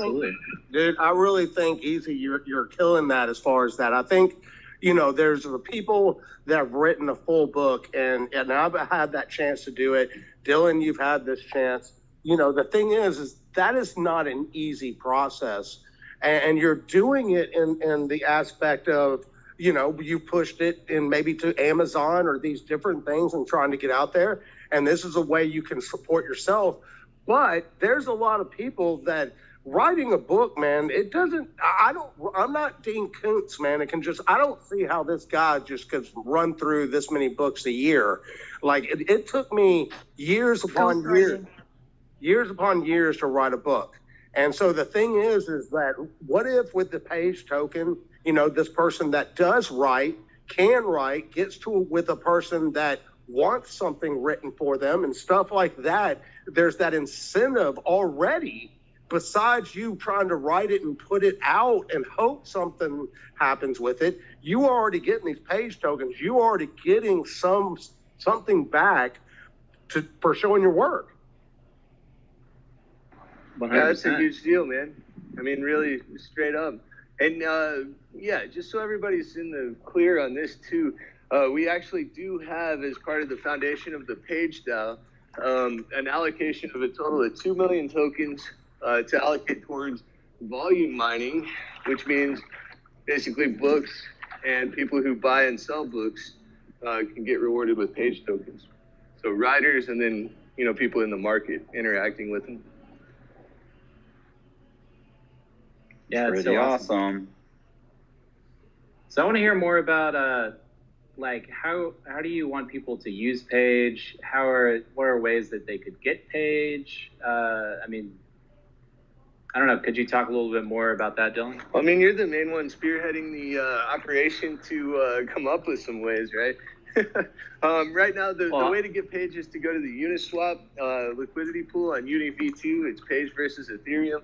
really think Easy, you're killing that as far as that. I think there's the people that have written a full book, and I've had that chance to do it. Dylan, you've had this chance. The thing is that is not an easy process, and you're doing it in the aspect of, you pushed it in maybe to Amazon or these different things and trying to get out there. And this is a way you can support yourself. But there's a lot of people that writing a book, man, I'm not Dean Koontz, man. I don't see how this guy just could run through this many books a year. Like it took me years upon years to write a book. And so the thing is that what if with the page token, this person that does write, can write, gets with a person that wants something written for them and stuff like that. There's that incentive already. Besides you trying to write it and put it out and hope something happens with it, you are already getting these page tokens. You are already getting something back for showing your work. 100%. Yeah, that's a huge deal, man. I mean, really, straight up. And just so everybody's in the clear on this too, we actually do have, as part of the foundation of the PageDAO, an allocation of a total of 2 million tokens to allocate towards volume mining, which means basically books, and people who buy and sell books can get rewarded with page tokens. So writers, and then people in the market interacting with them. Yeah, it's pretty so awesome. So I want to hear more about how do you want people to use Page? What are ways that they could get Page? I I don't know. Could you talk a little bit more about that, Dylan? I mean, you're the main one spearheading the operation to come up with some ways, right? Right now, the way to get Page is to go to the Uniswap liquidity pool on UniV2. It's Page versus Ethereum.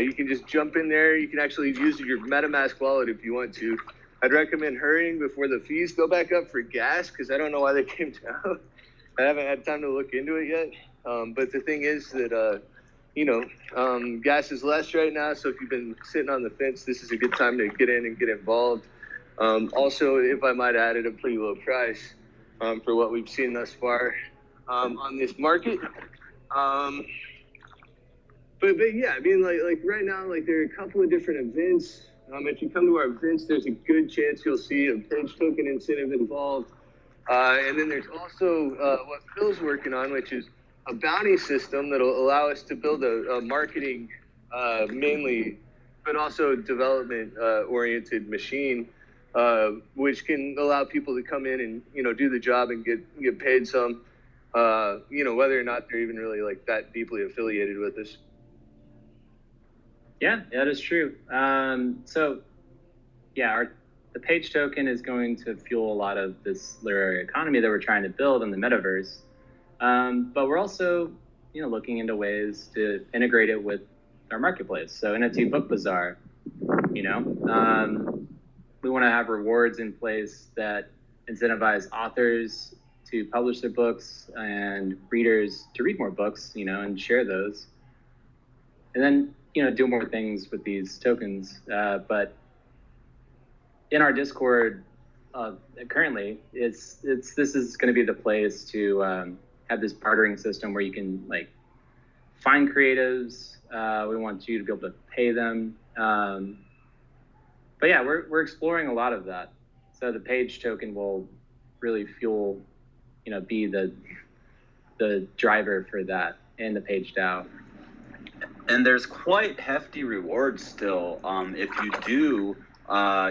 You can just jump in there. You can actually use your MetaMask wallet if you want to. I'd recommend hurrying before the fees go back up for gas, because I don't know why they came down. I haven't had time to look into it yet. But the thing is that, gas is less right now. So if you've been sitting on the fence, this is a good time to get in and get involved. Also, if I might add, at a pretty low price for what we've seen thus far on this market. But yeah, I mean, like right now, like there are a couple of different events. If you come to our events, there's a good chance you'll see a Page token incentive involved. And then there's also what Phil's working on, which is a bounty system that'll allow us to build a marketing mainly, but also development oriented machine, which can allow people to come in and, do the job and get paid some, whether or not they're even really like that deeply affiliated with us. Yeah, that is true. The Page token is going to fuel a lot of this literary economy that we're trying to build in the metaverse. But we're also, looking into ways to integrate it with our marketplace. So NFT Book Bazaar, we want to have rewards in place that incentivize authors to publish their books and readers to read more books, and share those. And then, do more things with these tokens. But in our Discord, currently, this is going to be the place to have this bartering system where you can find creatives. We want you to be able to pay them. But yeah, we're exploring a lot of that. So the Page token will really fuel, be the driver for that in the PageDAO. And there's quite hefty rewards still. If you do,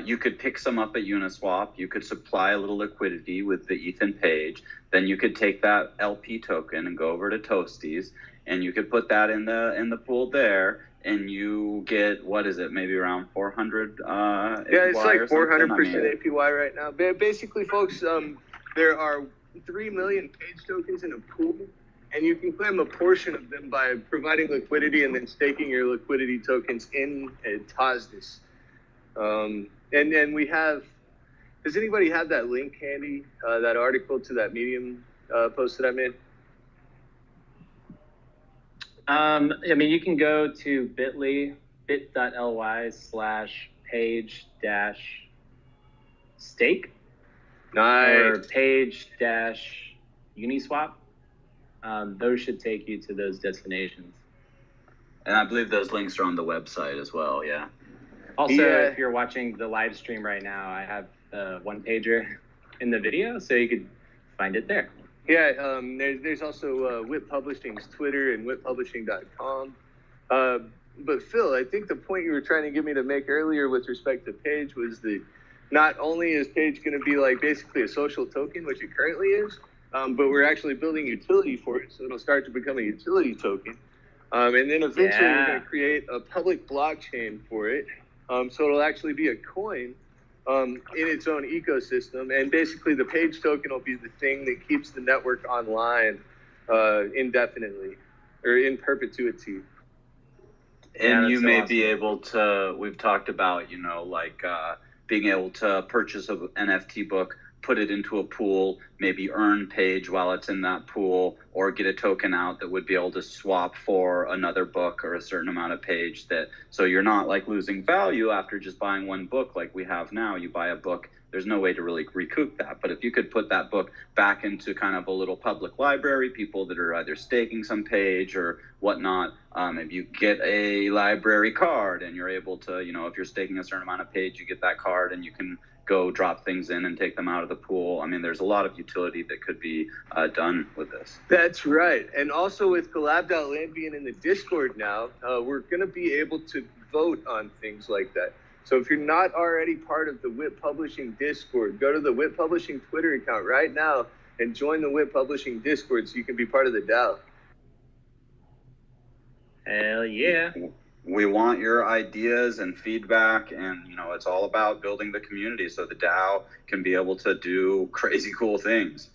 you could pick some up at Uniswap. You could supply a little liquidity with the ETH and Page. Then you could take that LP token and go over to Toasties, and you could put that in the pool there, and you get, what is it, maybe around 400 Yeah, it's like 400% APY right now. Basically, folks, there are 3 million Page tokens in a pool, and you can claim a portion of them by providing liquidity and then staking your liquidity tokens in Toasties. And we have, does anybody have that link handy, that article to that Medium post that I made? You can go to bit.ly/page-stake. Nice. Or page-uniswap. Those should take you to those destinations. And I believe those links are on the website as well, yeah. Also, if you're watching the live stream right now, I have a one-pager in the video, so you could find it there. Yeah, there's also WIP Publishing's Twitter and WIPpublishing.com. But Phil, I think the point you were trying to get me to make earlier with respect to Page was that not only is Page going to be basically a social token, which it currently is, but we're actually building utility for it, so it'll start to become a utility token. And then eventually we're going to create a public blockchain for it. So it'll actually be a coin in its own ecosystem. And basically the Page token will be the thing that keeps the network online indefinitely or in perpetuity. And you may be able to, we've talked about, being able to purchase an NFT book, put it into a pool, maybe earn Page while it's in that pool, or get a token out that would be able to swap for another book or a certain amount of Page, so you're not losing value after just buying one book like we have now. You buy a book, there's no way to really recoup that. But if you could put that book back into kind of a little public library, people that are either staking some Page or whatnot, if you get a library card and you're able to, if you're staking a certain amount of Page, you get that card and you can go drop things in and take them out of the pool. I mean, there's a lot of utility that could be done with this. That's right. And also with collab.land being in the Discord now, we're going to be able to vote on things like that. So if you're not already part of the WIP Publishing Discord, go to the WIP Publishing Twitter account right now and join the WIP Publishing Discord so you can be part of the DAO. Hell yeah. we want your ideas and feedback, and you know, it's all about building the community so the DAO can be able to do crazy cool things.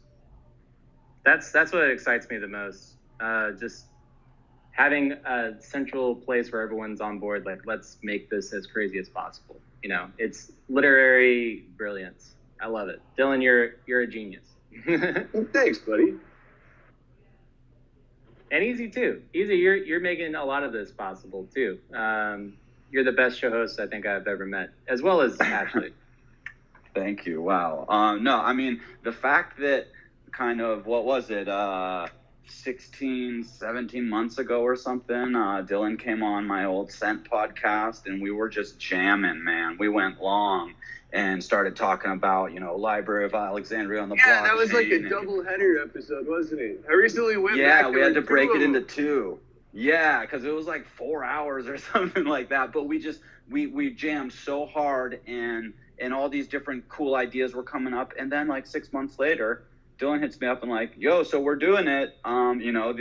That's what excites me the most. Just having a central place where everyone's on board, like, let's make this as crazy as possible. You know, it's literary brilliance. I love it. Dylan, you're a genius. Thanks, buddy. And Easy too. Easy, you're making a lot of this possible too. You're the best show host I think I've ever met, as well as Ashley. Thank you. Wow. No, I mean, the fact that kind of, what was it, 16, 17 months ago or something, Dylan came on my old Scent podcast, and we were just jamming, man. We went long and started talking about, you know, Library of Alexandria on the blockchain. Yeah, that was like a double header episode, wasn't it? I recently went back. Yeah, we had to break it into two. Yeah, because it was like 4 hours or something like that. But we jammed so hard, and all these different cool ideas were coming up. And then like 6 months later, Dylan hits me up and like, yo, so we're doing it. You know,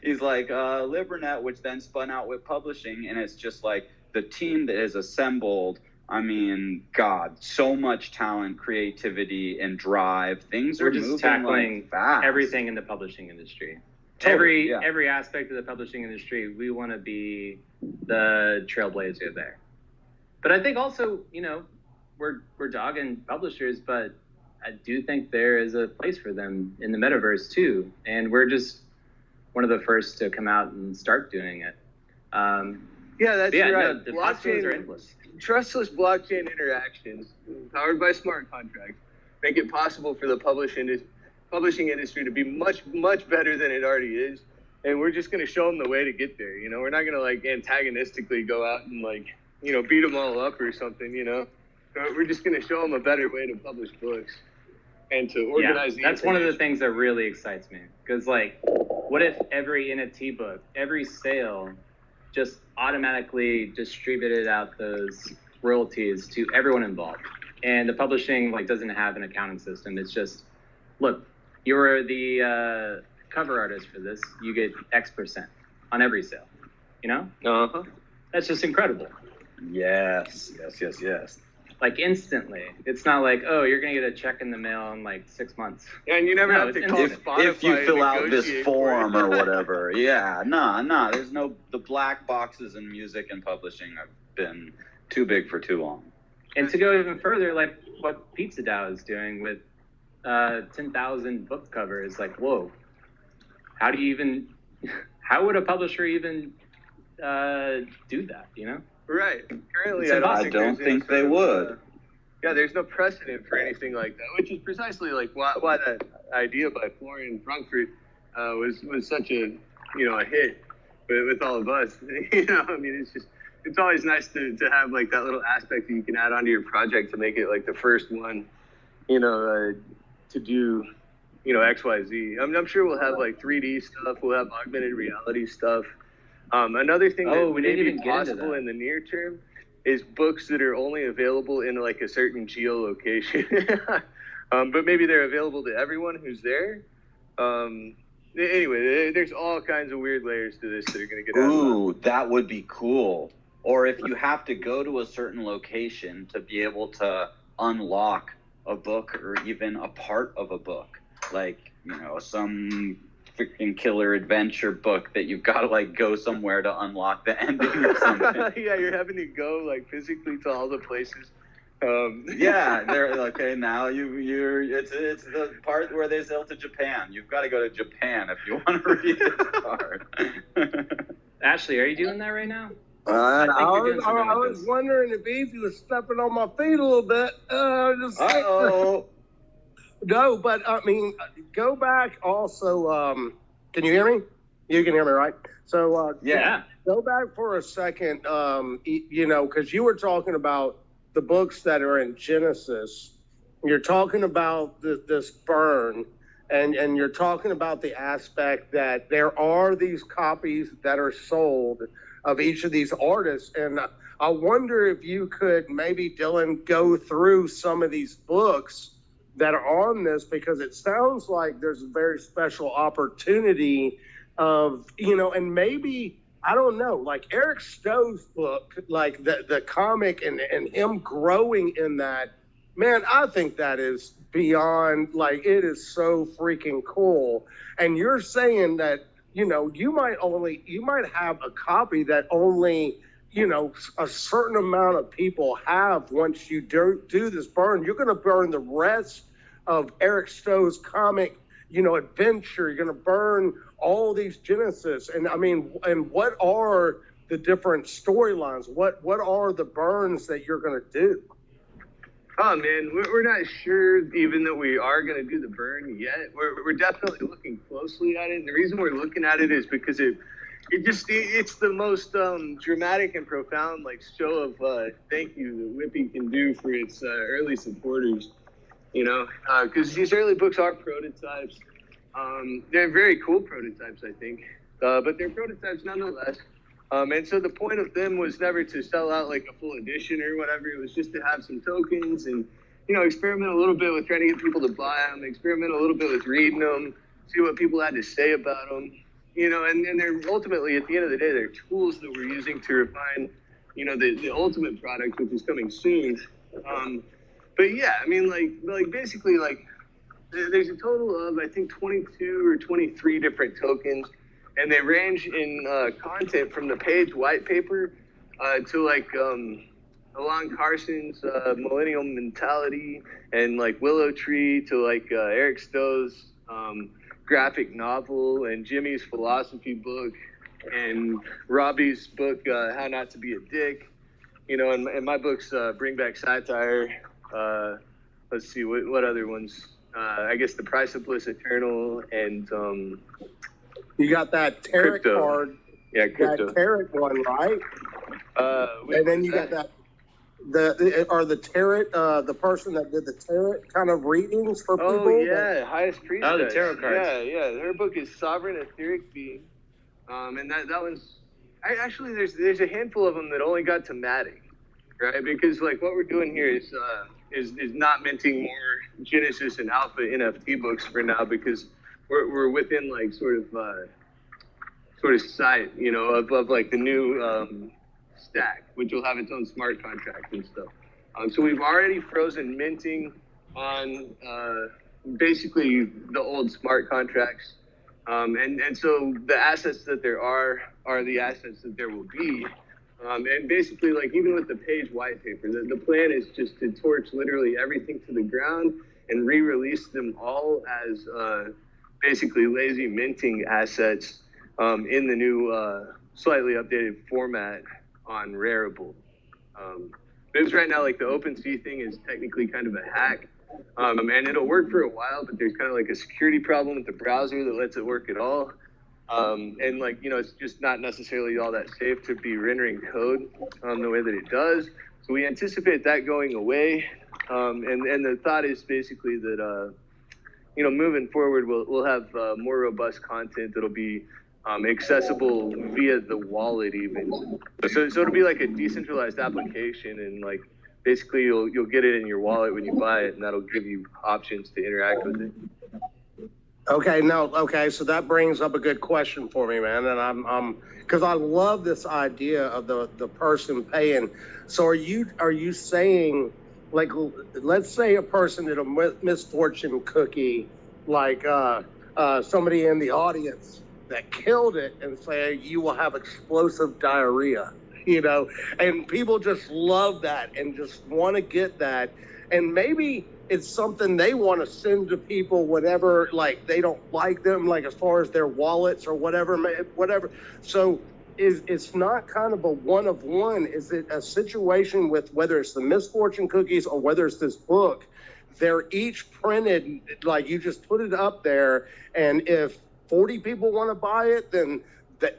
he's like, Libernet, which then spun out WIP Publishing. And it's just like the team that is assembled. I mean, God, so much talent, creativity, and drive. Things are just moving tackling like fast. Everything in the publishing industry. Totally, every aspect of the publishing industry, we want to be the trailblazer there. But I think also, you know, we're dogging publishers, but I do think there is a place for them in the metaverse too. And we're just one of the first to come out and start doing it. Yeah, that's right. No, the possibilities are endless. Trustless blockchain interactions powered by smart contracts make it possible for the publishing industry to be much, much better than it already is. And we're just going to show them the way to get there. You know, we're not going to like antagonistically go out and like, you know, beat them all up or something, you know. We're just going to show them a better way to publish books and to organize the that's one of the things that really excites me. Because like, what if every NFT book, every sale just automatically distributed out those royalties to everyone involved, and the publishing like doesn't have an accounting system. It's just, look, you're the cover artist for this, you get X% on every sale, you know? That's just incredible. Yes. Like instantly. It's not like, oh, you're gonna get a check in the mail in like 6 months. Yeah, and you never have to call Spotify if you fill out this negotiate form or whatever. Yeah, nah. There's no, the black boxes in music and publishing have been too big for too long. And to go even further, like what PageDAO is doing with 10,000 book covers, like, whoa, how would a publisher even do that, you know? Right. Currently, I don't think they would. Yeah, there's no precedent for anything like that, which is precisely like why that idea by Florian Frankfurt was such a, you know, a hit with all of us. You know, I mean, it's always nice to have like that little aspect that you can add onto your project to make it like the first one, you know, to do, you know, XYZ. I'm sure we'll have like 3D stuff. We'll have augmented reality stuff. Another thing that may be possible in the near term is books that are only available in like a certain geolocation, but maybe they're available to everyone who's there. Anyway, there's all kinds of weird layers to this that are going to get out. Ooh, that would be cool. Or if you have to go to a certain location to be able to unlock a book or even a part of a book, like, you know, some freaking killer adventure book that you've got to like go somewhere to unlock the ending or something. Yeah, you're having to go like physically to all the places. Yeah, they're okay. Now it's the part where they sail to Japan. You've got to go to Japan if you want to read this part. Ashley, are you doing that right now? I was wondering if Easy was stepping on my feet a little bit. No, but I mean, go back also. Can you hear me? You can hear me, right? So yeah. Go back for a second. You know, because you were talking about the books that are in Genesis. You're talking about this burn, and you're talking about the aspect that there are these copies that are sold of each of these artists. And I wonder if you could maybe, Dylan, go through some of these books that are on this, because it sounds like there's a very special opportunity of, you know, and maybe I don't know, like Eric Stowe's book, like the comic and him growing in that, man, I think that is beyond, like, it is so freaking cool. And you're saying that, you know, you might have a copy that only, you know, a certain amount of people have. Once you do this burn, you're going to burn the rest of Eric Stowe's comic, you know, adventure. You're going to burn all these Genesis. And I mean, and what are the different storylines? What are the burns that you're going to do? Oh man, we're not sure even that we are going to do the burn yet. We're definitely looking closely at it. And the reason we're looking at it is because it's the most dramatic and profound like show of thank you that WIP can do for its early supporters. You know, because these early books are prototypes. They're very cool prototypes, I think, but they're prototypes nonetheless. And so the point of them was never to sell out like a full edition or whatever. It was just to have some tokens and, you know, experiment a little bit with trying to get people to buy them, experiment a little bit with reading them, see what people had to say about them, you know, and they're ultimately, at the end of the day, they're tools that we're using to refine, you know, the ultimate product, which is coming soon. But yeah, I mean, like basically, like there's a total of, I think, 22 or 23 different tokens, and they range in content from the Page white paper to like Alon Carson's Millennial Mentality, and like Willow Tree to like Eric Stowe's graphic novel, and Jimmy's philosophy book, and Robbie's book How Not to Be a Dick, you know, and my books Bring Back Satire. Let's see, what other ones? I guess The Price of Bliss Eternal, and you got that tarot card. Yeah, crypto. That tarot one, right? And then you got that. The tarot, the person that did the tarot kind of readings for people. Oh yeah, Highest Priestess. Oh, the tarot cards. Yeah. Her book is Sovereign Etheric Being, and that one's. Actually, there's a handful of them that only got to Matic, right? Because like what we're doing here is not minting more Genesis and Alpha NFT books for now, because we're within like sort of sight, you know, of like the new stack, which will have its own smart contract and stuff. So we've already frozen minting on basically the old smart contracts, and so the assets that there are the assets that there will be. And basically, like even with the Page white paper, the plan is just to torch literally everything to the ground and re-release them all as basically lazy minting assets in the new slightly updated format on Rarity. Because right now, like the OpenSea thing is technically kind of a hack, and it'll work for a while, but there's kind of like a security problem with the browser that lets it work at all. And like, you know, it's just not necessarily all that safe to be rendering code the way that it does. So we anticipate that going away. And the thought is basically that, you know, moving forward, we'll have more robust content that'll be accessible via the wallet even. So it'll be like a decentralized application, and like basically you'll get it in your wallet when you buy it, and that'll give you options to interact with it. Okay, so that brings up a good question for me, man. And I'm because I love this idea of the person paying. So are you saying, like, let's say a person did a misfortune cookie, like somebody in the audience that killed it, and say you will have explosive diarrhea, you know, and people just love that and just want to get that, and maybe it's something they want to send to people whenever, like, they don't like them, like as far as their wallets or whatever. So it's not kind of a one of one. Is it a situation with whether it's the misfortune cookies or whether it's this book, they're each printed, like you just put it up there, and if 40 people want to buy it, then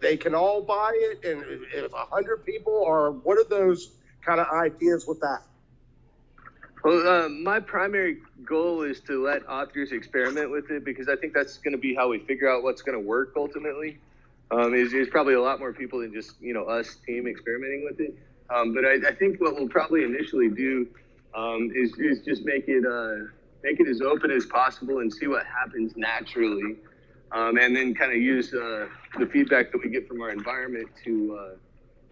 they can all buy it, and if 100 people, or what are those kind of ideas with that? Well, my primary goal is to let authors experiment with it, because I think that's going to be how we figure out what's going to work ultimately. Is probably a lot more people than just, you know, us team experimenting with it. But I think what we'll probably initially do is just make it as open as possible and see what happens naturally. and then kind of use the feedback that we get from our environment to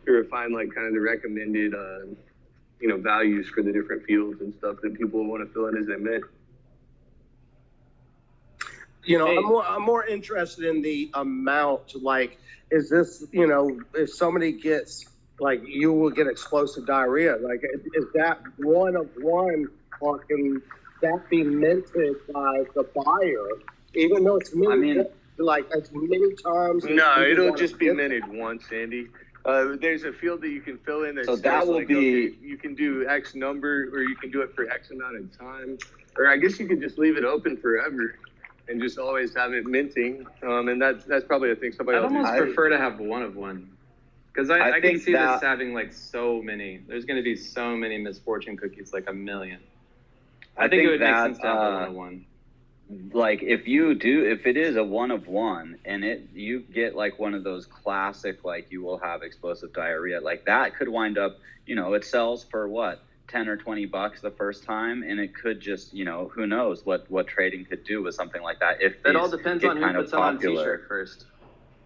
refine like kind of the recommended values for the different fields and stuff that people want to fill in as they mint. I'm more interested in the amount. Like, is this, if somebody gets, like, you will get explosive diarrhea. Like, is that one of one, or can that be minted by the buyer, even though it's minted like as many times? No, it'll just be minted once, Andy. There's a field that you can fill in that So says, that will like, be. Okay, you can do X number, or you can do it for X amount of time, or I guess you could just leave it open forever and just always have it minting. And that's probably a thing somebody. I'd almost prefer to have one of one, because I can see this having like so many. There's going to be so many misfortune cookies, like a million. I think it would make sense to have a one of one. Like if it is a one of one and you get like one of those classic, like you will have explosive diarrhea, like that could wind up, it sells for what, $10 or $20 the first time, and it could just, who knows what trading could do with something like that. If it all depends on who puts on a t-shirt first.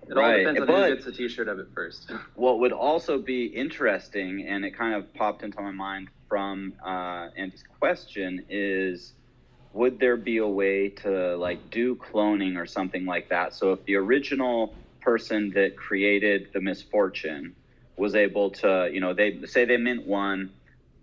It all depends on who gets a t-shirt of it first. What would also be interesting, and it kind of popped into my mind from Andy's question, is would there be a way to like do cloning or something like that? So if the original person that created the misfortune was able to, they say they mint one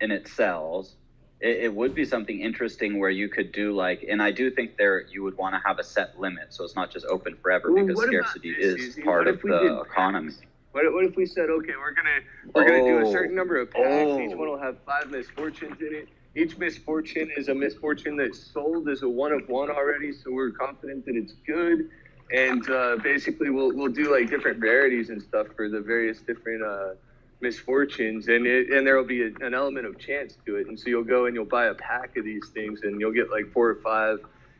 and it sells, it would be something interesting where you could do like, and I do think you would want to have a set limit, so it's not just open forever, because scarcity is part of the economy. What if we said, okay, we're gonna do a certain number of packs. Each one will have 5 misfortunes in it. Each misfortune is a misfortune that's sold as a one of one already, so we're confident that it's good. And basically, we'll do like different rarities and stuff for the various different misfortunes, and there will be an element of chance to it. And so you'll go and you'll buy a pack of these things, and you'll get like 4 or 5,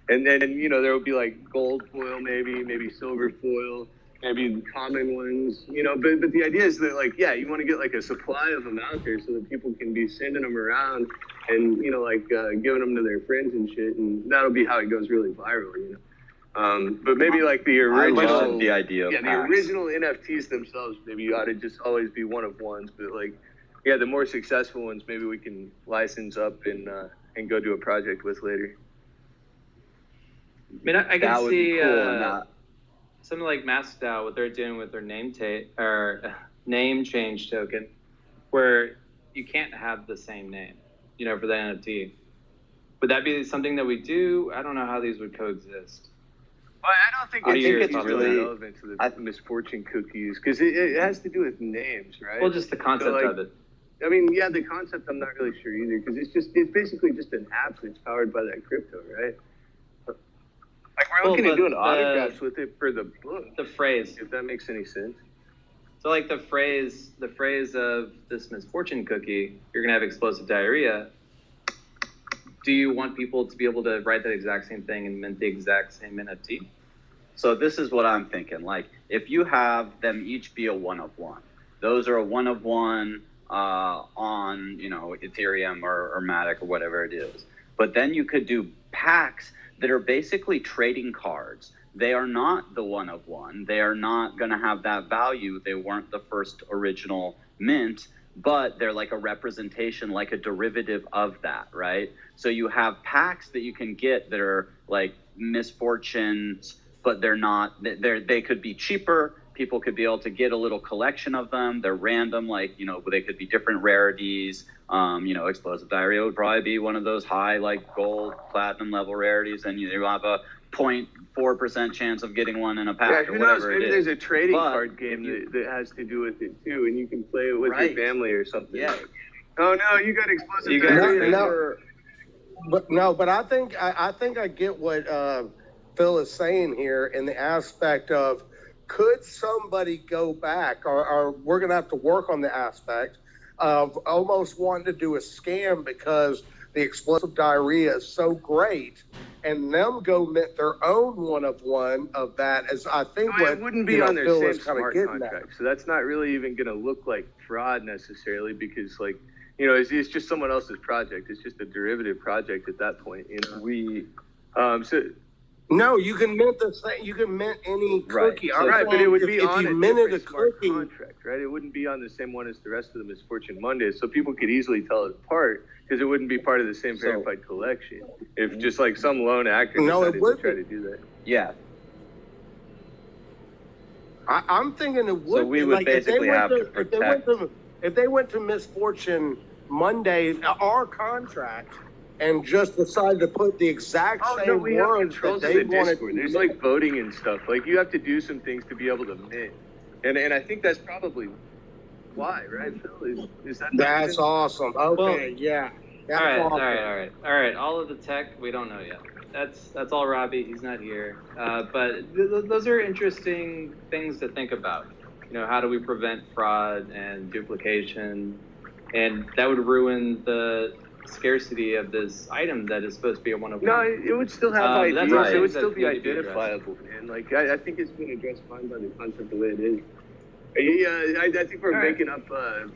and then there will be like gold foil, maybe silver foil, maybe common ones, but the idea is that like, yeah, you want to get like a supply of them out there so that people can be sending them around and giving them to their friends and shit, and that'll be how it goes really viral, but maybe like the original, I love the idea of the original NFTs themselves maybe ought to just always be one of ones, but like, yeah, the more successful ones maybe we can license up and go do a project with later. I mean, I can see something like PageDAO, what they're doing with their name change token, where you can't have the same name, for the NFT. Would that be something that we do? I don't know how these would coexist. Well, I don't think it's really relevant to the misfortune cookies, because it has to do with names, right? Well, just the concept of it. I mean, yeah, the concept I'm not really sure either, because it's basically just an app that's powered by that crypto, right? Like we're looking at doing autographs with it for the book. The phrase, if that makes any sense. So like the phrase of this misfortune cookie, you're gonna have explosive diarrhea. Do you want people to be able to write that exact same thing and mint the exact same NFT? So this is what I'm thinking. Like if you have them each be a one of one, those are a one of one on Ethereum or Matic or whatever it is. But then you could do packs that are basically trading cards. They are not the one of one. They are not going to have that value. They weren't the first original mint, but they're like a representation, like a derivative of that, right? So you have packs that you can get that are like misfortunes, but they're not, they could be cheaper. People could be able to get a little collection of them. They're random, like, they could be different rarities. Explosive diarrhea would probably be one of those high, like gold, platinum level rarities. And you have a 0.4% chance of getting one in a pack or whatever it is. Maybe there's a trading card game that has to do with it too, and you can play it with your family or something. Yeah. Oh no, you got explosive diarrhea. But I think I get what Phil is saying here in the aspect of, could somebody go back, or we're going to have to work on the aspect of almost wanting to do a scam because the explosive diarrhea is so great, and them go mint their own one of one of that, as I think it wouldn't be on their same smart contract. So that's not really even going to look like fraud necessarily, because like, it's just someone else's project. It's just a derivative project at that point. No, you can mint the same. You can mint any cookie. Right. Right, but it would be on if a you minted a different smart cookie. contract, right? It wouldn't be on the same one as the rest of the Misfortune Mondays, so people could easily tell it apart because it wouldn't be part of the same verified collection. If just like some lone actor decided to try to do that. Yeah. I'm thinking it would. So we be would like basically have to protect. If they went to Misfortune Monday, our contract, and just decided to put the exact same words that they wanted. There's like voting and stuff. Like you have to do some things to be able to mint, and I think that's probably why, right, Phil? Is that? That's awesome. Okay, Well, yeah. That's all awesome. right. All of the tech we don't know yet. That's all Robbie. He's not here. But those are interesting things to think about. You know, how do we prevent fraud and duplication? And that would ruin the scarcity of this item that is supposed to be a one of one. No, it would still have IDs. Right. It would still be Need to be identifiable, man. Like I think it's been addressed fine by the concept the way it is. Yeah, I think we're making up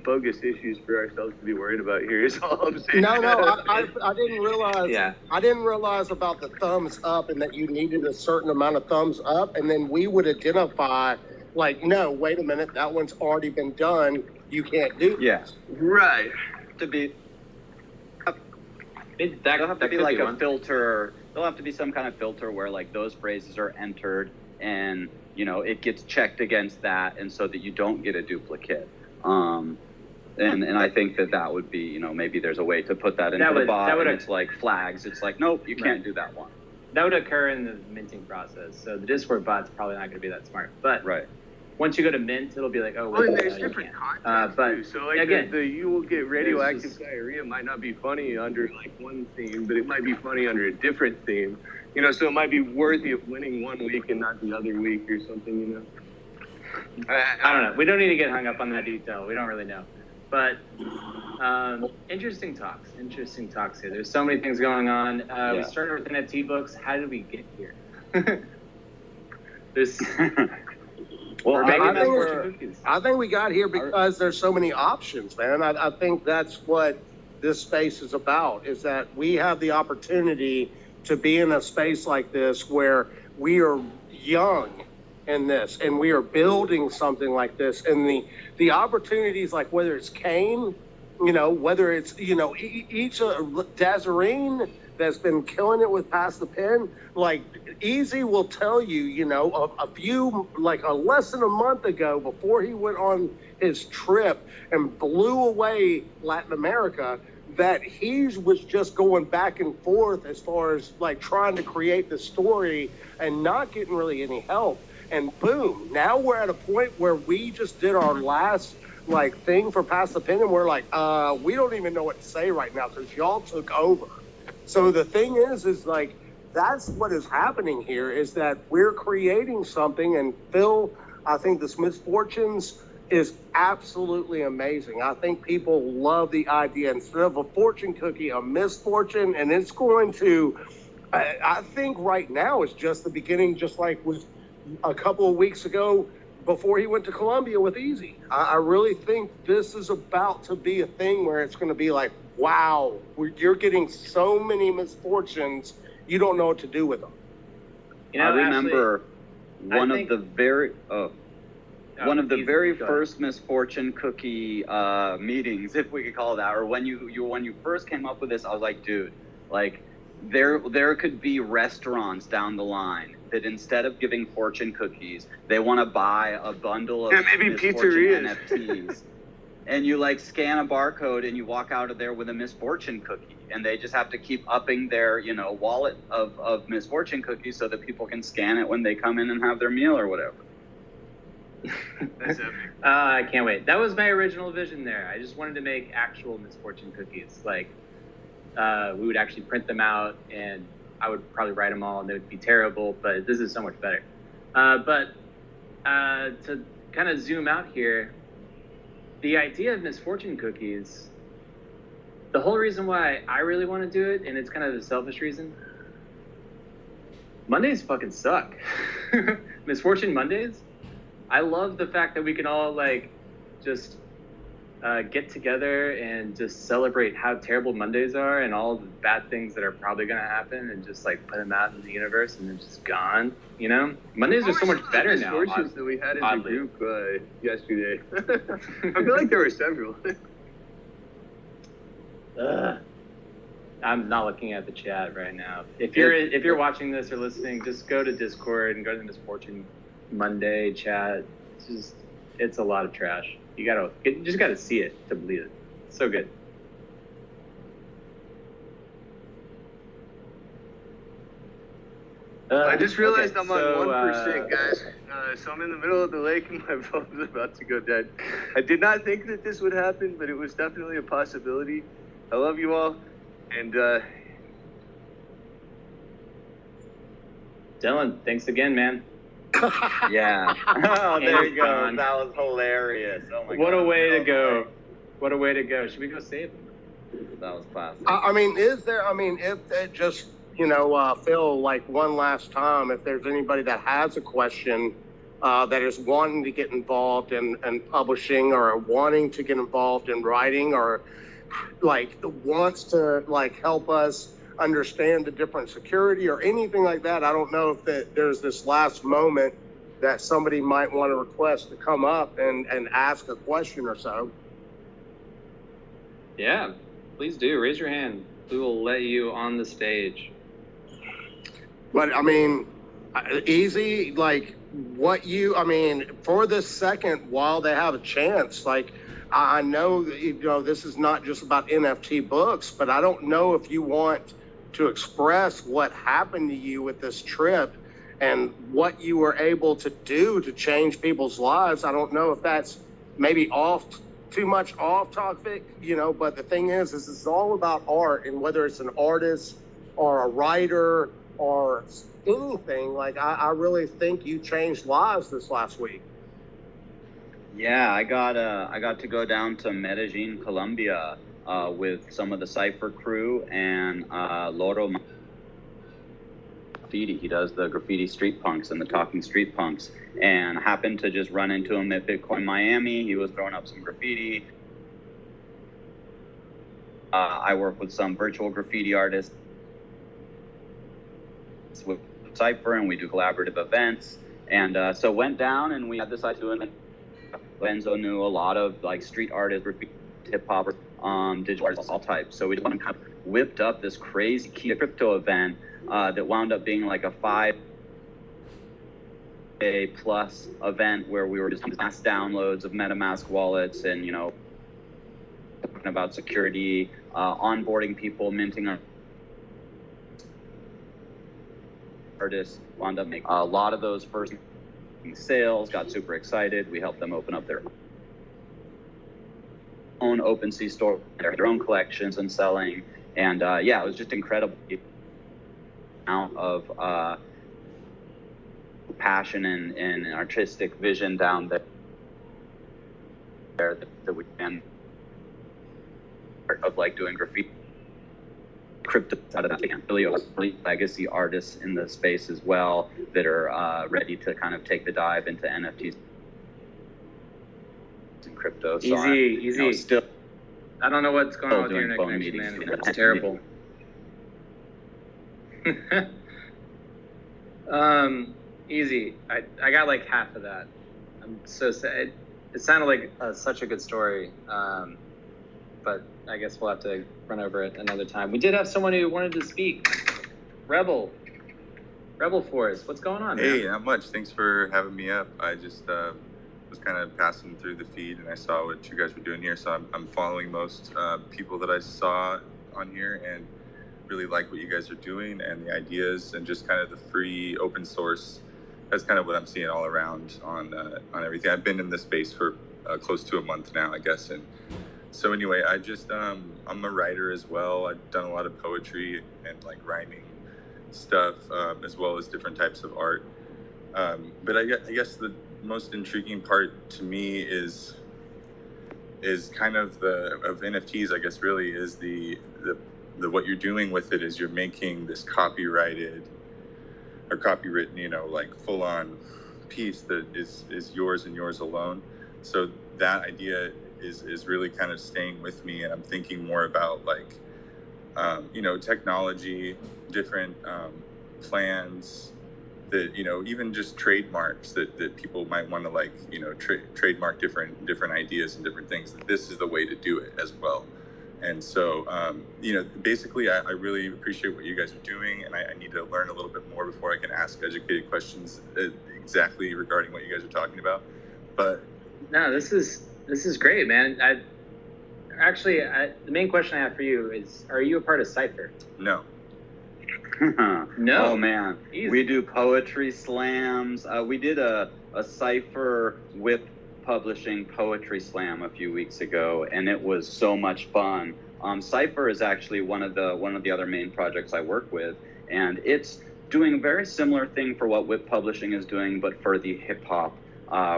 bogus issues for ourselves to be worried about here. Is all I'm saying. No, I didn't realize. Yeah. I didn't realize about the thumbs up and that you needed a certain amount of thumbs up, and then we would identify, like, no, wait a minute, that one's already been done. You can't do this. Yes. Right. To be. There'll have to be like a filter. There'll have to be some kind of filter where like those phrases are entered and, you know, it gets checked against that, and so that you don't get a duplicate. And I think that would be, you know, maybe there's a way to put that into the bot, and it's like flags. It's like, nope, you can't do that one. That would occur in the minting process. So the Discord bot's probably not going to be that smart. But right. Once you go to mint, it'll be like, oh, well, wait, and there's different contexts too. So like again, you will get radioactive diarrhea might not be funny under like one theme, but it might be funny under a different theme. You know, so it might be worthy of winning one week and not the other week or something. You know. I don't know. We don't need to get hung up on that detail. We don't really know. But interesting talks here. There's so many things going on. We started with NFTBooks. How did we get here? There's. Well, I think we got here because there's so many options, man. I think that's what this space is about, is that we have the opportunity to be in a space like this where we are young in this and we are building something like this. And the opportunities, like whether it's Kane, you know, whether it's, you know, each Dazarine that's been killing it with Pass the Pen, like Easy will tell you, you know, a few, like less than a month ago, before he went on his trip and blew away Latin America, that he was just going back and forth as far as like trying to create the story and not getting really any help. And boom, now we're at a point where we just did our last like thing for Pass the Pen, and we're like, we don't even know what to say right now because y'all took over. So the thing is like, that's what is happening here, is that we're creating something. And Phil, I think this Misfortunes is absolutely amazing. I think people love the idea. Instead of a fortune cookie, a misfortune, and it's going to, I think right now is just the beginning, just like with a couple of weeks ago before he went to Colombia with Easy. I really think this is about to be a thing where it's going to be like, wow, you're getting so many misfortunes, you don't know what to do with them. You know, I remember one of the very first Misfortune cookie meetings, if we could call it that, or when you first came up with this, I was like, dude, like there could be restaurants down the line that instead of giving fortune cookies, they want to buy a bundle of maybe pizzerias NFTs. And you like scan a barcode and you walk out of there with a Misfortune cookie, and they just have to keep upping their, you know, wallet of Misfortune cookies so that people can scan it when they come in and have their meal or whatever. That's epic. I can't wait. That was my original vision there. I just wanted to make actual Misfortune cookies. Like, we would actually print them out, and I would probably write them all, and they would be terrible, but this is so much better. But to kind of zoom out here, the idea of Misfortune cookies, the whole reason why I really want to do it, and it's kind of a selfish reason, Mondays fucking suck. Misfortune Mondays, I love the fact that we can all like just get together and just celebrate how terrible Mondays are and all the bad things that are probably going to happen, and just like put them out in the universe and they're just gone. You know, Mondays are so much better now. Misfortunes that we had in the group yesterday. I feel like there were several. I'm not looking at the chat right now. If you're watching this or listening, just go to Discord and go to the Misfortune Monday chat. It's a lot of trash. You just gotta see it to believe it. It's so good. I just realized I'm on 1%, guys. So I'm in the middle of the lake and my phone's about to go dead. I did not think that this would happen, but it was definitely a possibility. I love you all, and Dylan, thanks again, man. Yeah. Oh, there you go. That was hilarious. Oh my God. What a way to go. What a way to go. Should we go save him? That was classic. If it just, Phil, like one last time, if there's anybody that has a question that is wanting to get involved in publishing, or wanting to get involved in writing, or like wants to like help us understand the different security or anything like that, I don't know if there's this last moment that somebody might want to request to come up and ask a question or so. Yeah, please do. Raise your hand. We will let you on the stage. But easy, like for this second, while they have a chance, like I know, this is not just about NFTBooks, but I don't know if you want to express what happened to you with this trip and what you were able to do to change people's lives. I don't know if that's maybe too much off topic, but the thing is it's all about art, and whether it's an artist or a writer or anything, like I really think you changed lives this last week. Yeah, I got to go down to Medellin, Colombia, with some of the Cypher crew and Loro Graffiti. He does the graffiti street punks and the talking street punks, and happened to just run into him at Bitcoin Miami. He was throwing up some graffiti. I work with some virtual graffiti artists with Cypher, and we do collaborative events. And so went down, and we had this idea. Benzo knew a lot of like street artists, graffiti, hip hop, digital artists, all types. So we kind of whipped up this crazy crypto event that wound up being like a 5-day plus event where we were just mass downloads of MetaMask wallets, and talking about security, onboarding people, minting artists. Wound up making a lot of those first sales. Got super excited. We helped them open up their own OpenSea store, their own collections and selling. And it was just incredible amount of passion and artistic vision down there that we can of like doing graffiti, crypto out of that. Really legacy artists in the space as well that are ready to kind of take the dive into NFTs and crypto. So easy. Still, I don't know what's going on with your internet connection, man. It's terrible. Easy. I got like half of that. I'm so sad. It sounded like such a good story. But I guess we'll have to run over it another time. We did have someone who wanted to speak. Rebel Force, what's going on, man? Hey, not much. Thanks for having me up. I just was kind of passing through the feed, and I saw what you guys were doing here. So I'm following most people that I saw on here, and really like what you guys are doing and the ideas, and just kind of the free open source. That's kind of what I'm seeing all around on everything. I've been in this space for close to a month now, I guess, and so anyway, I just I'm a writer as well. I've done a lot of poetry and like rhyming stuff, as well as different types of art. But I guess the most intriguing part to me is kind of of NFTs. I guess really is the what you're doing with it is you're making this copyrighted or copywritten, like full on piece that is yours and yours alone. So that idea is really kind of staying with me, and I'm thinking more about like technology, different plans that even just trademarks that people might want to like trademark different ideas and different things. That this is the way to do it as well. And so basically I really appreciate what you guys are doing, and I need to learn a little bit more before I can ask educated questions exactly regarding what you guys are talking about. But no, this is great, man. The main question I have for you is, are you a part of Cypher? No. No. Oh man, easy. We do poetry slams. We did a Cypher WIP Publishing poetry slam a few weeks ago, and it was so much fun. Cypher is actually one of the other main projects I work with, and it's doing a very similar thing for what WIP Publishing is doing, but for the hip hop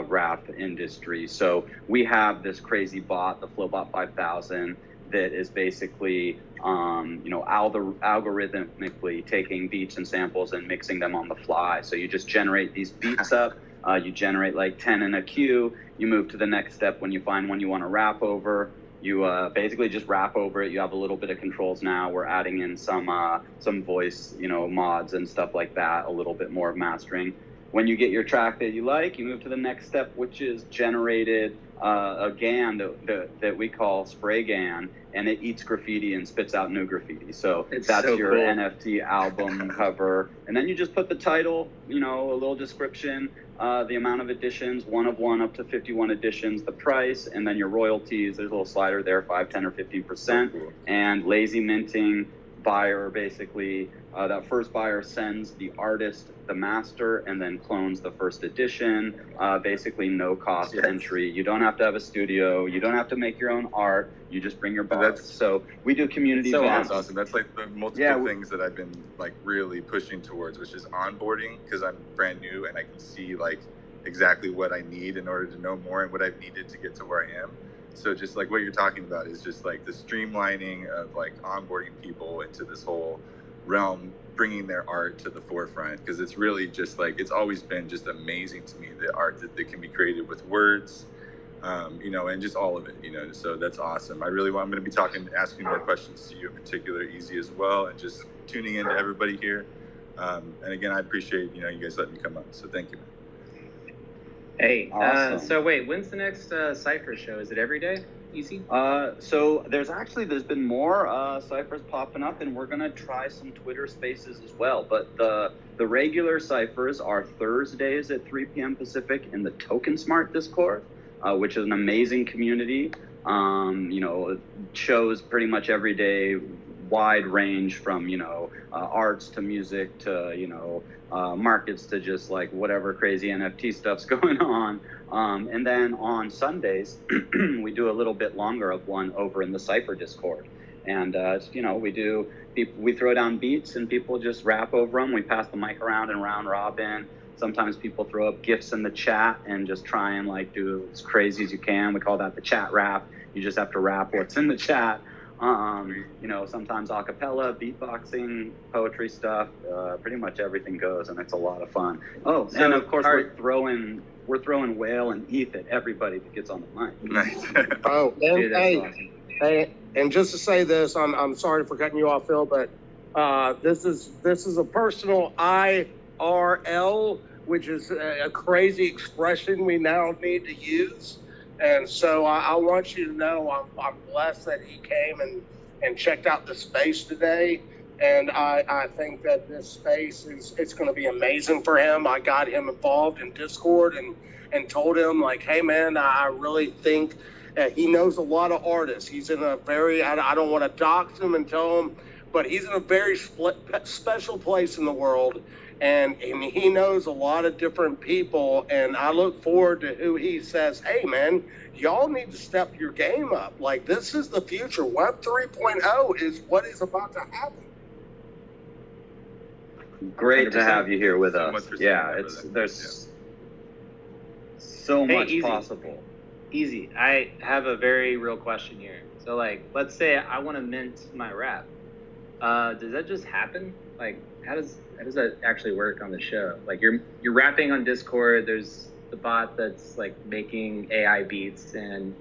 rap industry. So we have this crazy bot, the Flowbot 5000, that is basically algorithmically taking beats and samples and mixing them on the fly. So you just generate these beats up. You generate like 10 in a queue. You move to the next step when you find one you want to rap over. You basically just rap over it. You have a little bit of controls now. We're adding in some voice, mods and stuff like that, a little bit more of mastering. When you get your track that you like, you move to the next step, which is generated a GAN that we call Spray GAN, and it eats graffiti and spits out new graffiti. So that's so your cool NFT album cover. And then you just put the title, a little description, the amount of editions, 1 of 1 up to 51 editions, the price, and then your royalties. There's a little slider there, 5, 10, or 15%. Cool. And lazy minting buyer, basically, that first buyer sends the artist the master and then clones the first edition. Basically no cost entry. You don't have to have a studio. You don't have to make your own art. You just bring your bars. So we do community events. That's awesome. That's like the multiple things that I've been like really pushing towards, which is onboarding, because I'm brand new and I can see like exactly what I need in order to know more and what I've needed to get to where I am. So just like what you're talking about is just like the streamlining of like onboarding people into this whole realm, bringing their art to the forefront, because it's really just like, it's always been just amazing to me, the art that can be created with words, and just all of it, so that's awesome. I'm going to be asking more questions to you in particular, Easy, as well, and just tuning in to everybody here. And again, I appreciate, you guys letting me come up. So thank you. Hey, awesome. So wait, when's the next Cypher show? Is it every day? Easy? So there's been more Cyphers popping up, and we're gonna try some Twitter Spaces as well. But the regular Cyphers are Thursdays at 3 p.m. Pacific in the Token Smart Discord, which is an amazing community. Shows pretty much every day, wide range from arts to music to markets to just like whatever crazy NFT stuff's going on. And then on Sundays, we do a little bit longer of one over in the Cypher Discord. And, we throw down beats and people just rap over them. We pass the mic around and round robin. Sometimes people throw up GIFs in the chat and just try and like do as crazy as you can. We call that the chat rap. You just have to rap what's in the chat. Sometimes a cappella, beatboxing, poetry stuff, pretty much everything goes, and it's a lot of fun. Oh, so, and of course we're throwing Whale and ETH at everybody that gets on the mic. Nice. Oh, and dude, awesome. hey, and just to say this, I'm sorry for cutting you off, Phil, but this is a personal IRL, which is a crazy expression we now need to use. And so I want you to know I'm blessed that he came and checked out the space today. And I think that this space it's going to be amazing for him. I got him involved in Discord and told him like, hey man, I really think he knows a lot of artists. He's in a very, I don't want to dox him and tell him, but he's in a very special place in the world. And he knows a lot of different people, and I look forward to who he says, hey, man, y'all need to step your game up. Like, this is the future. Web 3.0 is what is about to happen. Great to have you here with us. Yeah, there's so much possible. Easy. I have a very real question here. So, like, let's say I want to mint my rap. Does that just happen? Like, how does that actually work on the show? Like you're rapping on Discord, there's the bot that's like making AI beats, and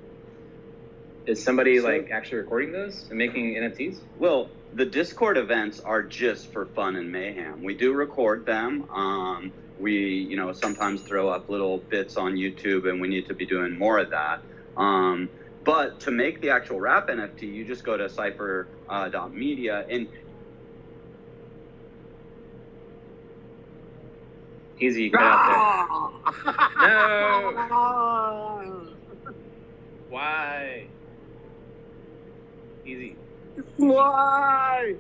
Is somebody like actually recording those and making NFTs? Well, the Discord events are just for fun and mayhem. We do record them. We, sometimes throw up little bits on YouTube, and we need to be doing more of that. But to make the actual rap NFT, you just go to cypher.media and Easy, cut out there. No. Why? Easy. Why?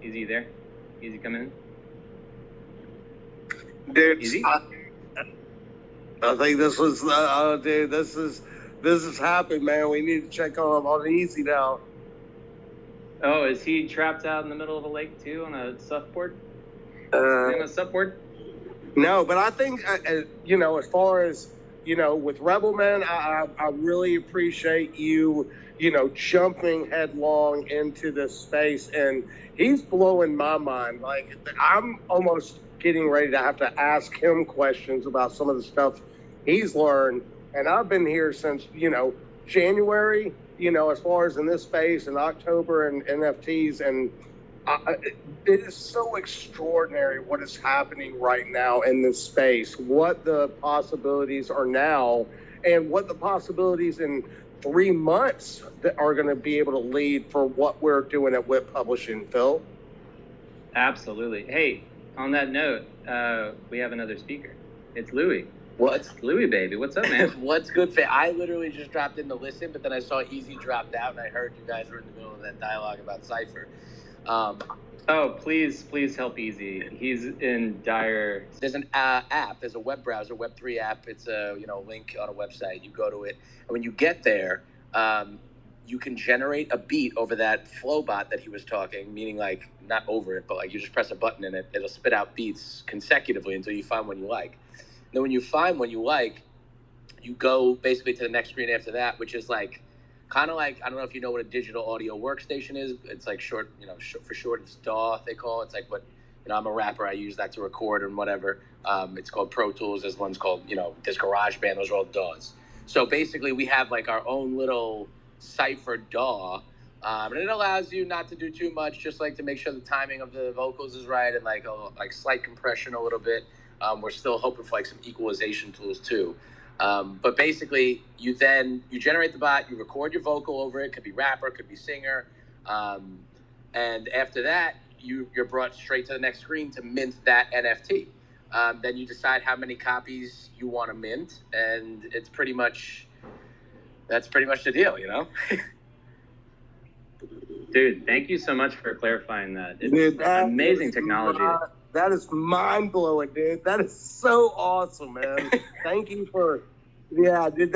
Easy there. Easy, come in. Dude, Easy. I think this was, dude, this is happened, man. We need to check on Easy now. Oh, is he trapped out in the middle of a lake too on a surfboard? On a surfboard? No, but I think, as far as, with Rebel Man, I really appreciate you, jumping headlong into this space, and he's blowing my mind. Like, I'm almost getting ready to have to ask him questions about some of the stuff he's learned, and I've been here since, January, as far as in this space, in October and NFTs, and it is so extraordinary what is happening right now in this space, what the possibilities are now, and what the possibilities in 3 months that are going to be able to lead for what we're doing at WIP Publishing, Phil. Absolutely. Hey, on that note, we have another speaker. It's Louie. What? Louie, baby. What's up, man? What's good, fam? I literally just dropped in to listen, but then I saw Easy dropped out, and I heard you guys were in the middle of that dialogue about Cypher. Oh, please help Easy. He's in dire. There's an app. There's a web browser, Web3 app. It's a link on a website. You go to it, and when you get there, you can generate a beat over that flow bot that he was talking, meaning like not over it, but like you just press a button and it'll spit out beats consecutively until you find one you like. And then when you find one you like, you go basically to the next screen after that, which is like kind of like, I don't know if you know what a digital audio workstation is. It's like short, for short, it's DAW, they call it. It's like what, I'm a rapper. I use that to record and whatever. It's called Pro Tools. There's one's called, there's GarageBand. Those are all DAWs. So basically we have like our own little Cypher DAW. And it allows you not to do too much, just like to make sure the timing of the vocals is right and like slight compression a little bit. We're still hoping for like some equalization tools too. But basically, you generate the bot, you record your vocal over it. Could be rapper, could be singer, and after that, you're brought straight to the next screen to mint that NFT. Then you decide how many copies you want to mint, and that's pretty much the deal, Dude, thank you so much for clarifying that. It's amazing technology. That is mind-blowing, dude. That is so awesome, man. Thank you for, dude,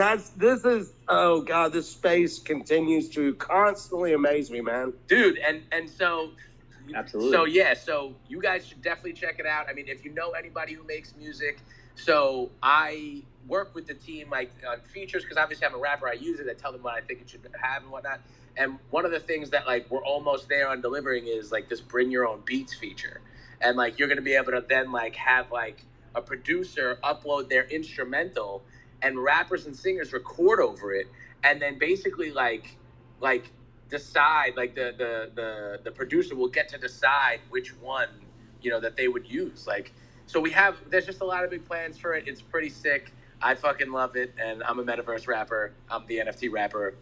oh God, this space continues to constantly amaze me, man. Dude, and so, absolutely. So you guys should definitely check it out. I mean, if you know anybody who makes music, so I work with the team like on features, because obviously I'm a rapper, I use it, I tell them what I think it should have and whatnot. And one of the things that like we're almost there on delivering is like this bring your own beats feature. And like you're gonna be able to then like have like a producer upload their instrumental and rappers and singers record over it, and then basically like decide, like the producer will get to decide which one that they would use. Like, so there's just a lot of big plans for it. It's pretty sick. I fucking love it, and I'm a metaverse rapper. I'm the NFT rapper,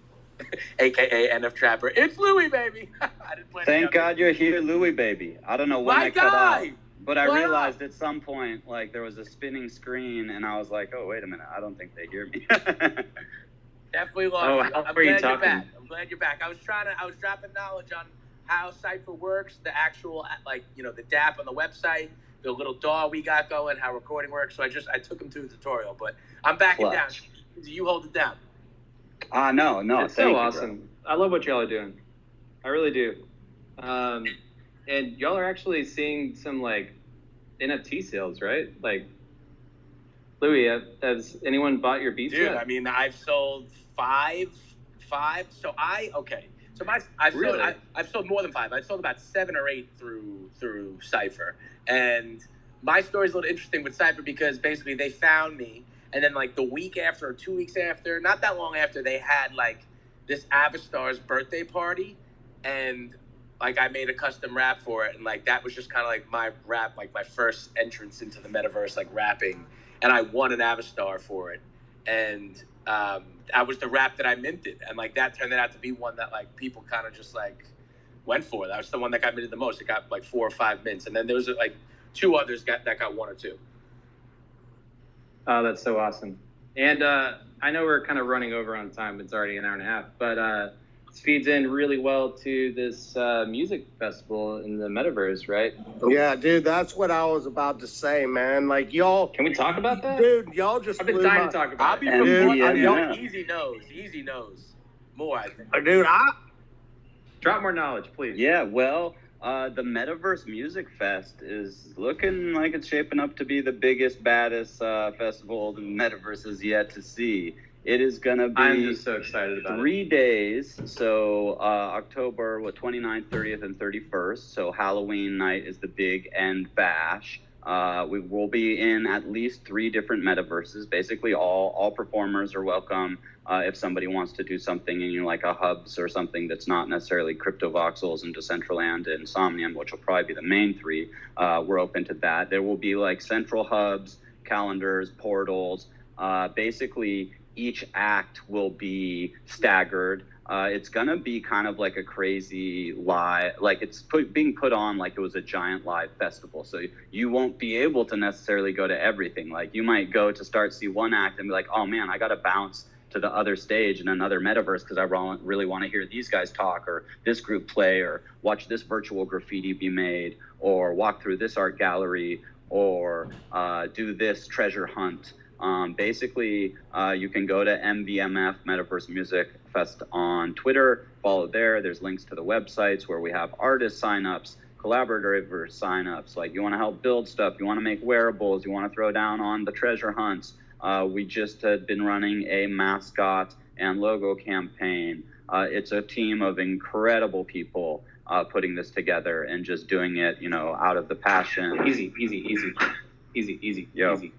aka NF Trapper. It's Louie, baby. I didn't plan. Thank God you're here, Louie, baby. I don't know when I cut out, but I realized at some point like there was a spinning screen, and I was like, oh wait a minute, I don't think they hear me. Definitely lost. Oh, I'm glad you're back. I'm glad you're back. I was dropping knowledge on how Cypher works, the actual the DApp on the website, the little DAW we got going, how recording works. So I took them through the tutorial, but I'm backing down. You hold it down. No. It's so awesome. I love what y'all are doing. I really do. And y'all are actually seeing some like NFT sales, right? Like, Louie, has anyone bought your beats yet? Dude, I mean, I've sold five. So I've sold more than 5. I've sold about 7 or 8 through Cypher. And my story's a little interesting with Cypher because basically they found me And then like the week after or 2 weeks after, not that long after, they had like this Avastar's birthday party, and like I made a custom rap for it, and like that was just kind of like my rap, like my first entrance into the metaverse, like rapping, and I won an Avastar for it, and that was the rap that I minted, and like that turned out to be one that like people kind of just like went for. That was the one that got minted the most. It got like 4 or 5 mints, and then there was like 2 others that got 1 or 2. Oh, that's so awesome. And I know we're kind of running over on time. It's already an hour and a half, but this feeds in really well to this music festival in the metaverse, right? Yeah, dude, that's what I was about to say, man. Like, y'all... Can we talk about that? Dude, y'all just... I've been dying to talk about I'll be reporting. Easy knows more, I think. Dude, Drop more knowledge, please. Yeah, well, the Metaverse Music Fest is looking like it's shaping up to be the biggest, baddest festival the Metaverse has yet to see. It is going to be I'm just so excited about 3 days. So October 29th, 30th, and 31st. So Halloween night is the big end bash. We will be in at least 3 different metaverses. Basically, all performers are welcome. If somebody wants to do something in like a hubs or something that's not necessarily CryptoVoxels and Decentraland and Somnium, which will probably be the main 3, we're open to that. There will be like central hubs, calendars, portals. Basically, each act will be staggered. It's going to be kind of like a crazy live, like it's being put on like it was a giant live festival. So you won't be able to necessarily go to everything. Like you might go to see one act and be like, oh man, I got to bounce to the other stage in another metaverse because I really want to hear these guys talk, or this group play, or watch this virtual graffiti be made, or walk through this art gallery, or do this treasure hunt. Basically, you can go to MVMF Metaverse Music Fest on Twitter, follow there. There's links to the websites where we have artist signups, collaborator signups. Like you want to help build stuff, you want to make wearables, you want to throw down on the treasure hunts. We just had been running a mascot and logo campaign. It's a team of incredible people putting this together and just doing it, out of the passion. Easy. Yo. Easy.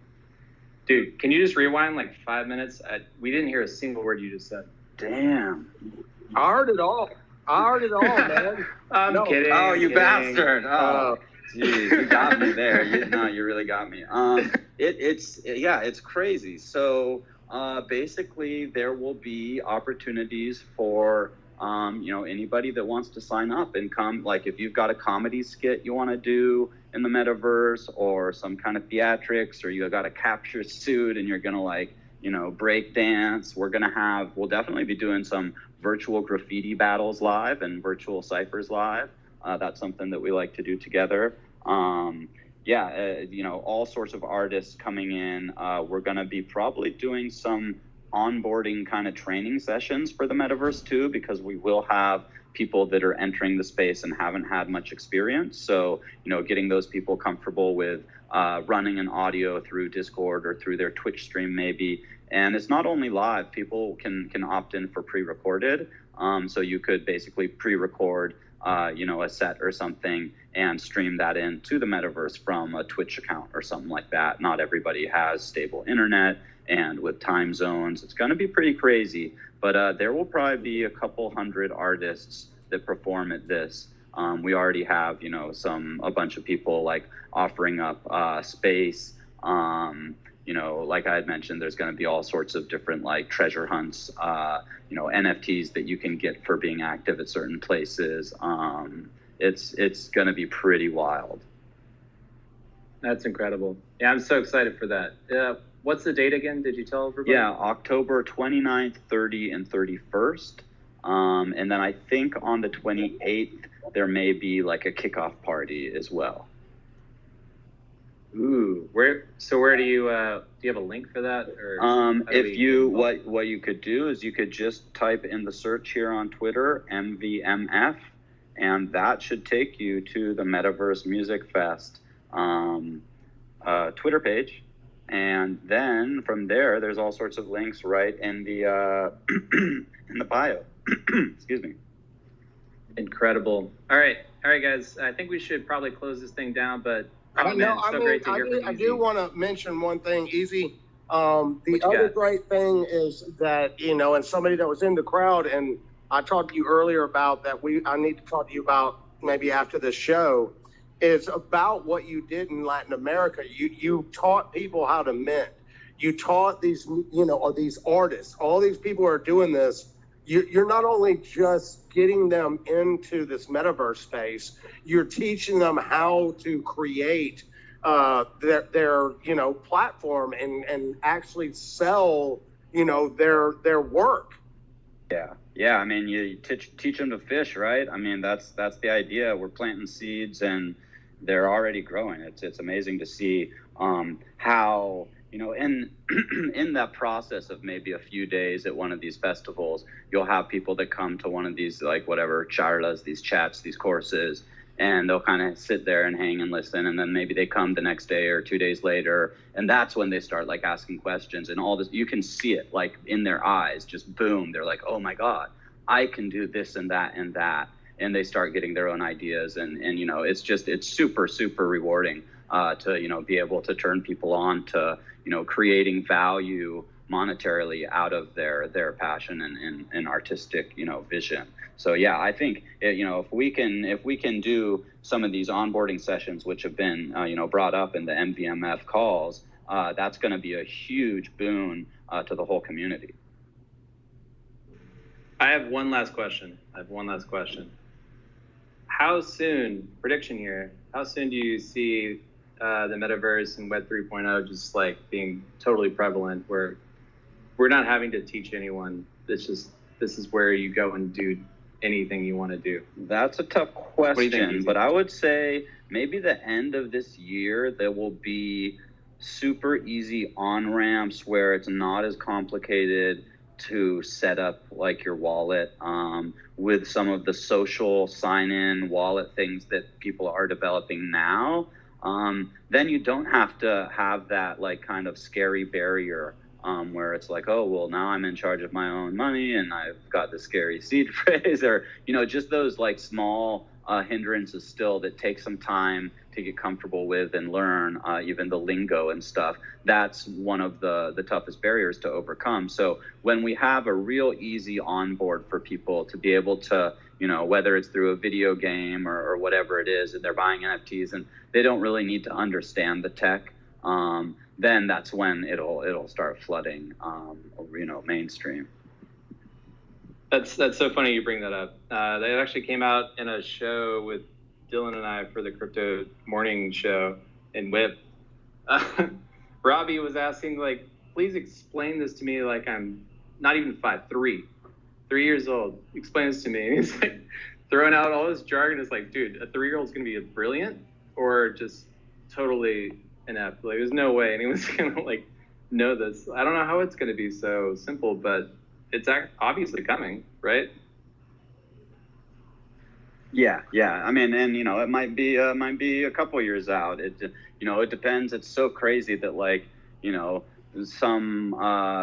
Dude, can you just rewind like 5 minutes? We didn't hear a single word you just said. Damn. I heard it all, man. I'm kidding. Oh, you kidding. bastard. Oh, geez, you got me there. You really got me. It's crazy. So basically there will be opportunities for anybody that wants to sign up and come. Like if you've got a comedy skit you want to do in the metaverse, or some kind of theatrics, or you got a capture suit and you're gonna break dance, we'll definitely be doing some virtual graffiti battles live and virtual ciphers live. That's something that we like to do together. All sorts of artists coming in. We're gonna be probably doing some onboarding kind of training sessions for the metaverse too, because we will have people that are entering the space and haven't had much experience. So, getting those people comfortable with running an audio through Discord or through their Twitch stream maybe. And it's not only live, people can opt in for pre-recorded. So you could basically pre-record, a set or something and stream that into the metaverse from a Twitch account or something like that. Not everybody has stable internet, and with time zones, it's going to be pretty crazy. But there will probably be a couple hundred artists that perform at this. We already have, a bunch of people like offering up space. Like I had mentioned, there's going to be all sorts of different like treasure hunts, NFTs that you can get for being active at certain places. It's going to be pretty wild. That's incredible. Yeah, I'm so excited for that. What's the date again? Did you tell everybody? Yeah, October 29th, 30th, and 31st. And then I think on the 28th, there may be like a kickoff party as well. Ooh, where do you have a link for that? Or what you could do is you could just type in the search here on Twitter, MVMF, and that should take you to the Metaverse Music Fest Twitter page. And then from there's all sorts of links right in the in the bio. Excuse me. Incredible. All right, guys. I think we should probably close this thing down. But great to hear from you. I do want to mention one thing, Easy. The other great thing is that, you know, and somebody that was in the crowd, and I talked to you earlier about that, I need to talk to you about maybe after the show, is about what you did in Latin America. You taught people how to mint. You taught these, you know, or these artists, all these people who are doing this. You're not only just getting them into this metaverse space, you're teaching them how to create their you know, platform and actually sell, you know, their work. Yeah. I mean, you teach them to fish, right? I mean, that's the idea. We're planting seeds and they're already growing. It's amazing to see how, you know, in that process of maybe a few days at one of these festivals, you'll have people that come to one of these, like, whatever charlas, these chats, these courses, and they'll kind of sit there and hang and listen, and then maybe they come the next day or 2 days later, and that's when they start, like, asking questions, and all this, you can see it, like, in their eyes, just boom, they're like, oh my God, I can do this and that and that, and they start getting their own ideas, and you know, it's super, super rewarding to, you know, be able to turn people on to, you know, creating value monetarily out of their passion and artistic, you know, vision. So yeah, I think, you know, if we can do some of these onboarding sessions, which have been, you know, brought up in the MVMF calls, that's going to be a huge boon to the whole community. I have one last question. How soon, prediction here, how soon do you see the metaverse and Web 3.0 just like being totally prevalent, where we're not having to teach anyone? This is where you go and do anything you want to do? That's a tough question, but I would say maybe the end of this year, there will be super easy on-ramps where it's not as complicated to set up like your wallet with some of the social sign-in wallet things that people are developing now. Then you don't have to have that like kind of scary barrier where it's like, oh, well, now I'm in charge of my own money and I've got the scary seed phrase, or, you know, just those like small hindrances still that take some time to get comfortable with and learn, even the lingo and stuff. That's one of the toughest barriers to overcome. So when we have a real easy onboard for people to be able to, you know, whether it's through a video game or whatever it is, and they're buying NFTs and they don't really need to understand the tech, then that's when it'll start flooding, you know, mainstream. That's so funny you bring that up. They actually came out in a show with Dylan and I for the crypto morning show in WIP. Robbie was asking, like, please explain this to me like I'm not even 3 years old. Explain this to me. And he's like throwing out all this jargon. It's like, dude, a 3-year-old's gonna be brilliant or just totally inept. Like, there's no way anyone's gonna like know this. I don't know how it's gonna be so simple, but it's obviously coming, right? Yeah. I mean, and you know, it might be a couple years out. It, you know, it depends. It's so crazy that, like, you know, some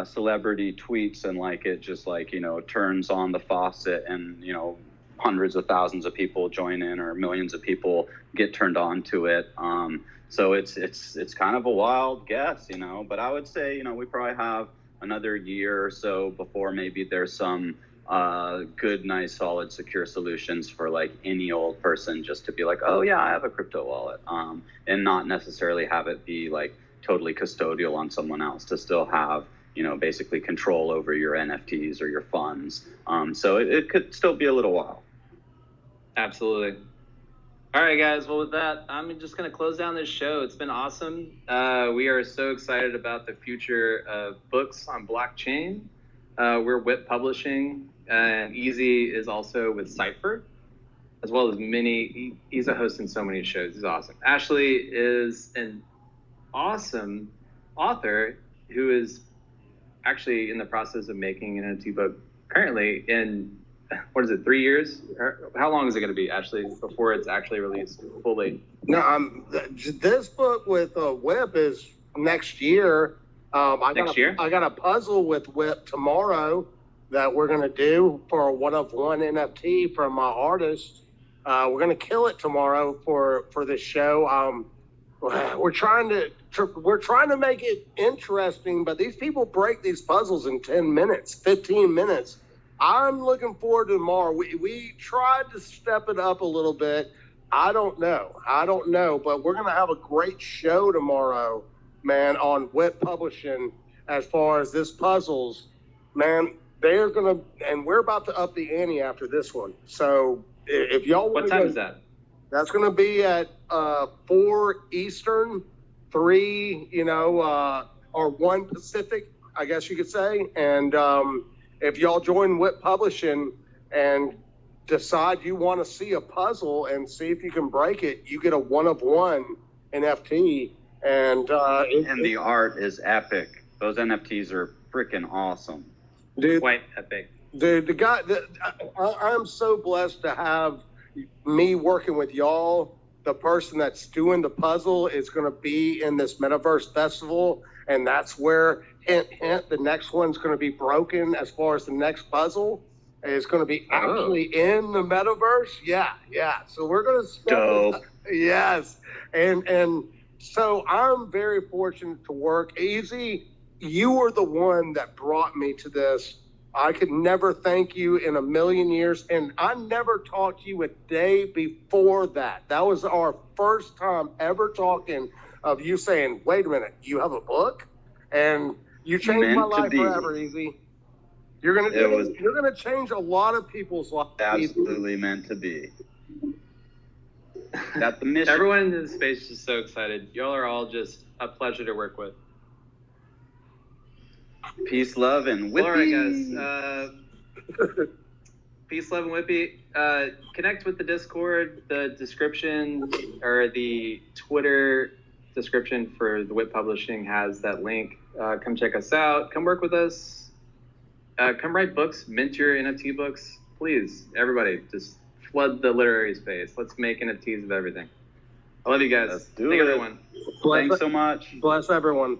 celebrity tweets and like it just like, you know, turns on the faucet and, you know, hundreds of thousands of people join in or millions of people get turned on to it. So it's kind of a wild guess, you know, but I would say, you know, we probably have another year or so before maybe there's some good, nice, solid, secure solutions for like any old person just to be like, oh yeah, I have a crypto wallet, and not necessarily have it be like totally custodial on someone else, to still have, you know, basically control over your NFTs or your funds. So it could still be a little while. Absolutely. All right, guys. Well, with that, I'm just going to close down this show. It's been awesome. We are so excited about the future of books on blockchain. We're WIP Publishing, and Easy is also with Cypher, as well as many. He's a host in so many shows. He's awesome. Ashley is an awesome author who is actually in the process of making an NFT book currently in, what is it, 3 years? How long is it going to be, Ashley, before it's actually released fully? No, this book with WIP is next year. I got a puzzle with WIP tomorrow that we're going to do for a one-of-one NFT from my artist. We're going to kill it tomorrow for this show. we're trying to make it interesting, but these people break these puzzles in 10 minutes, 15 minutes. I'm looking forward to tomorrow. We tried to step it up a little bit. I don't know, but we're going to have a great show tomorrow, man, on WIP Publishing as far as this puzzles. Man, they're going to, and we're about to up the ante after this one. So if y'all want What time is that? That's going to be at 4 Eastern, 3, or 1 Pacific, I guess you could say. And if y'all join WIP Publishing and decide you want to see a puzzle and see if you can break it, you get a 1-of-1 NFT. And the art is epic. Those NFTs are freaking awesome. Dude, quite epic. Dude, I'm so blessed to have me working with y'all. The person that's doing the puzzle is going to be in this Metaverse Festival, and that's where, hint, hint, the next one's going to be broken as far as the next puzzle. It's going to be actually in the Metaverse. Yeah. So we're going to dope. Yes. And so I'm very fortunate to work. Easy, you were the one that brought me to this. I could never thank you in a million years. And I never talked to you a day before that. That was our first time ever talking of you saying, wait a minute, you have a book? And you changed my life forever, Easy. You're gonna change a lot of people's lives. Absolutely meant to be. Got the mission. Everyone in this space is just so excited. Y'all are all just a pleasure to work with. Peace, love, and whippy. All right, guys. Peace, love, and whippy. Connect with the Discord. The description or the Twitter description for the WIP Publishing has that link. Come check us out. Come work with us. Come write books. Mint your NFT books. Please, everybody, just flood the literary space. Let's make NFTs of everything. I love you guys. Let's do Thank it. everyone. Thanks so much. Bless everyone.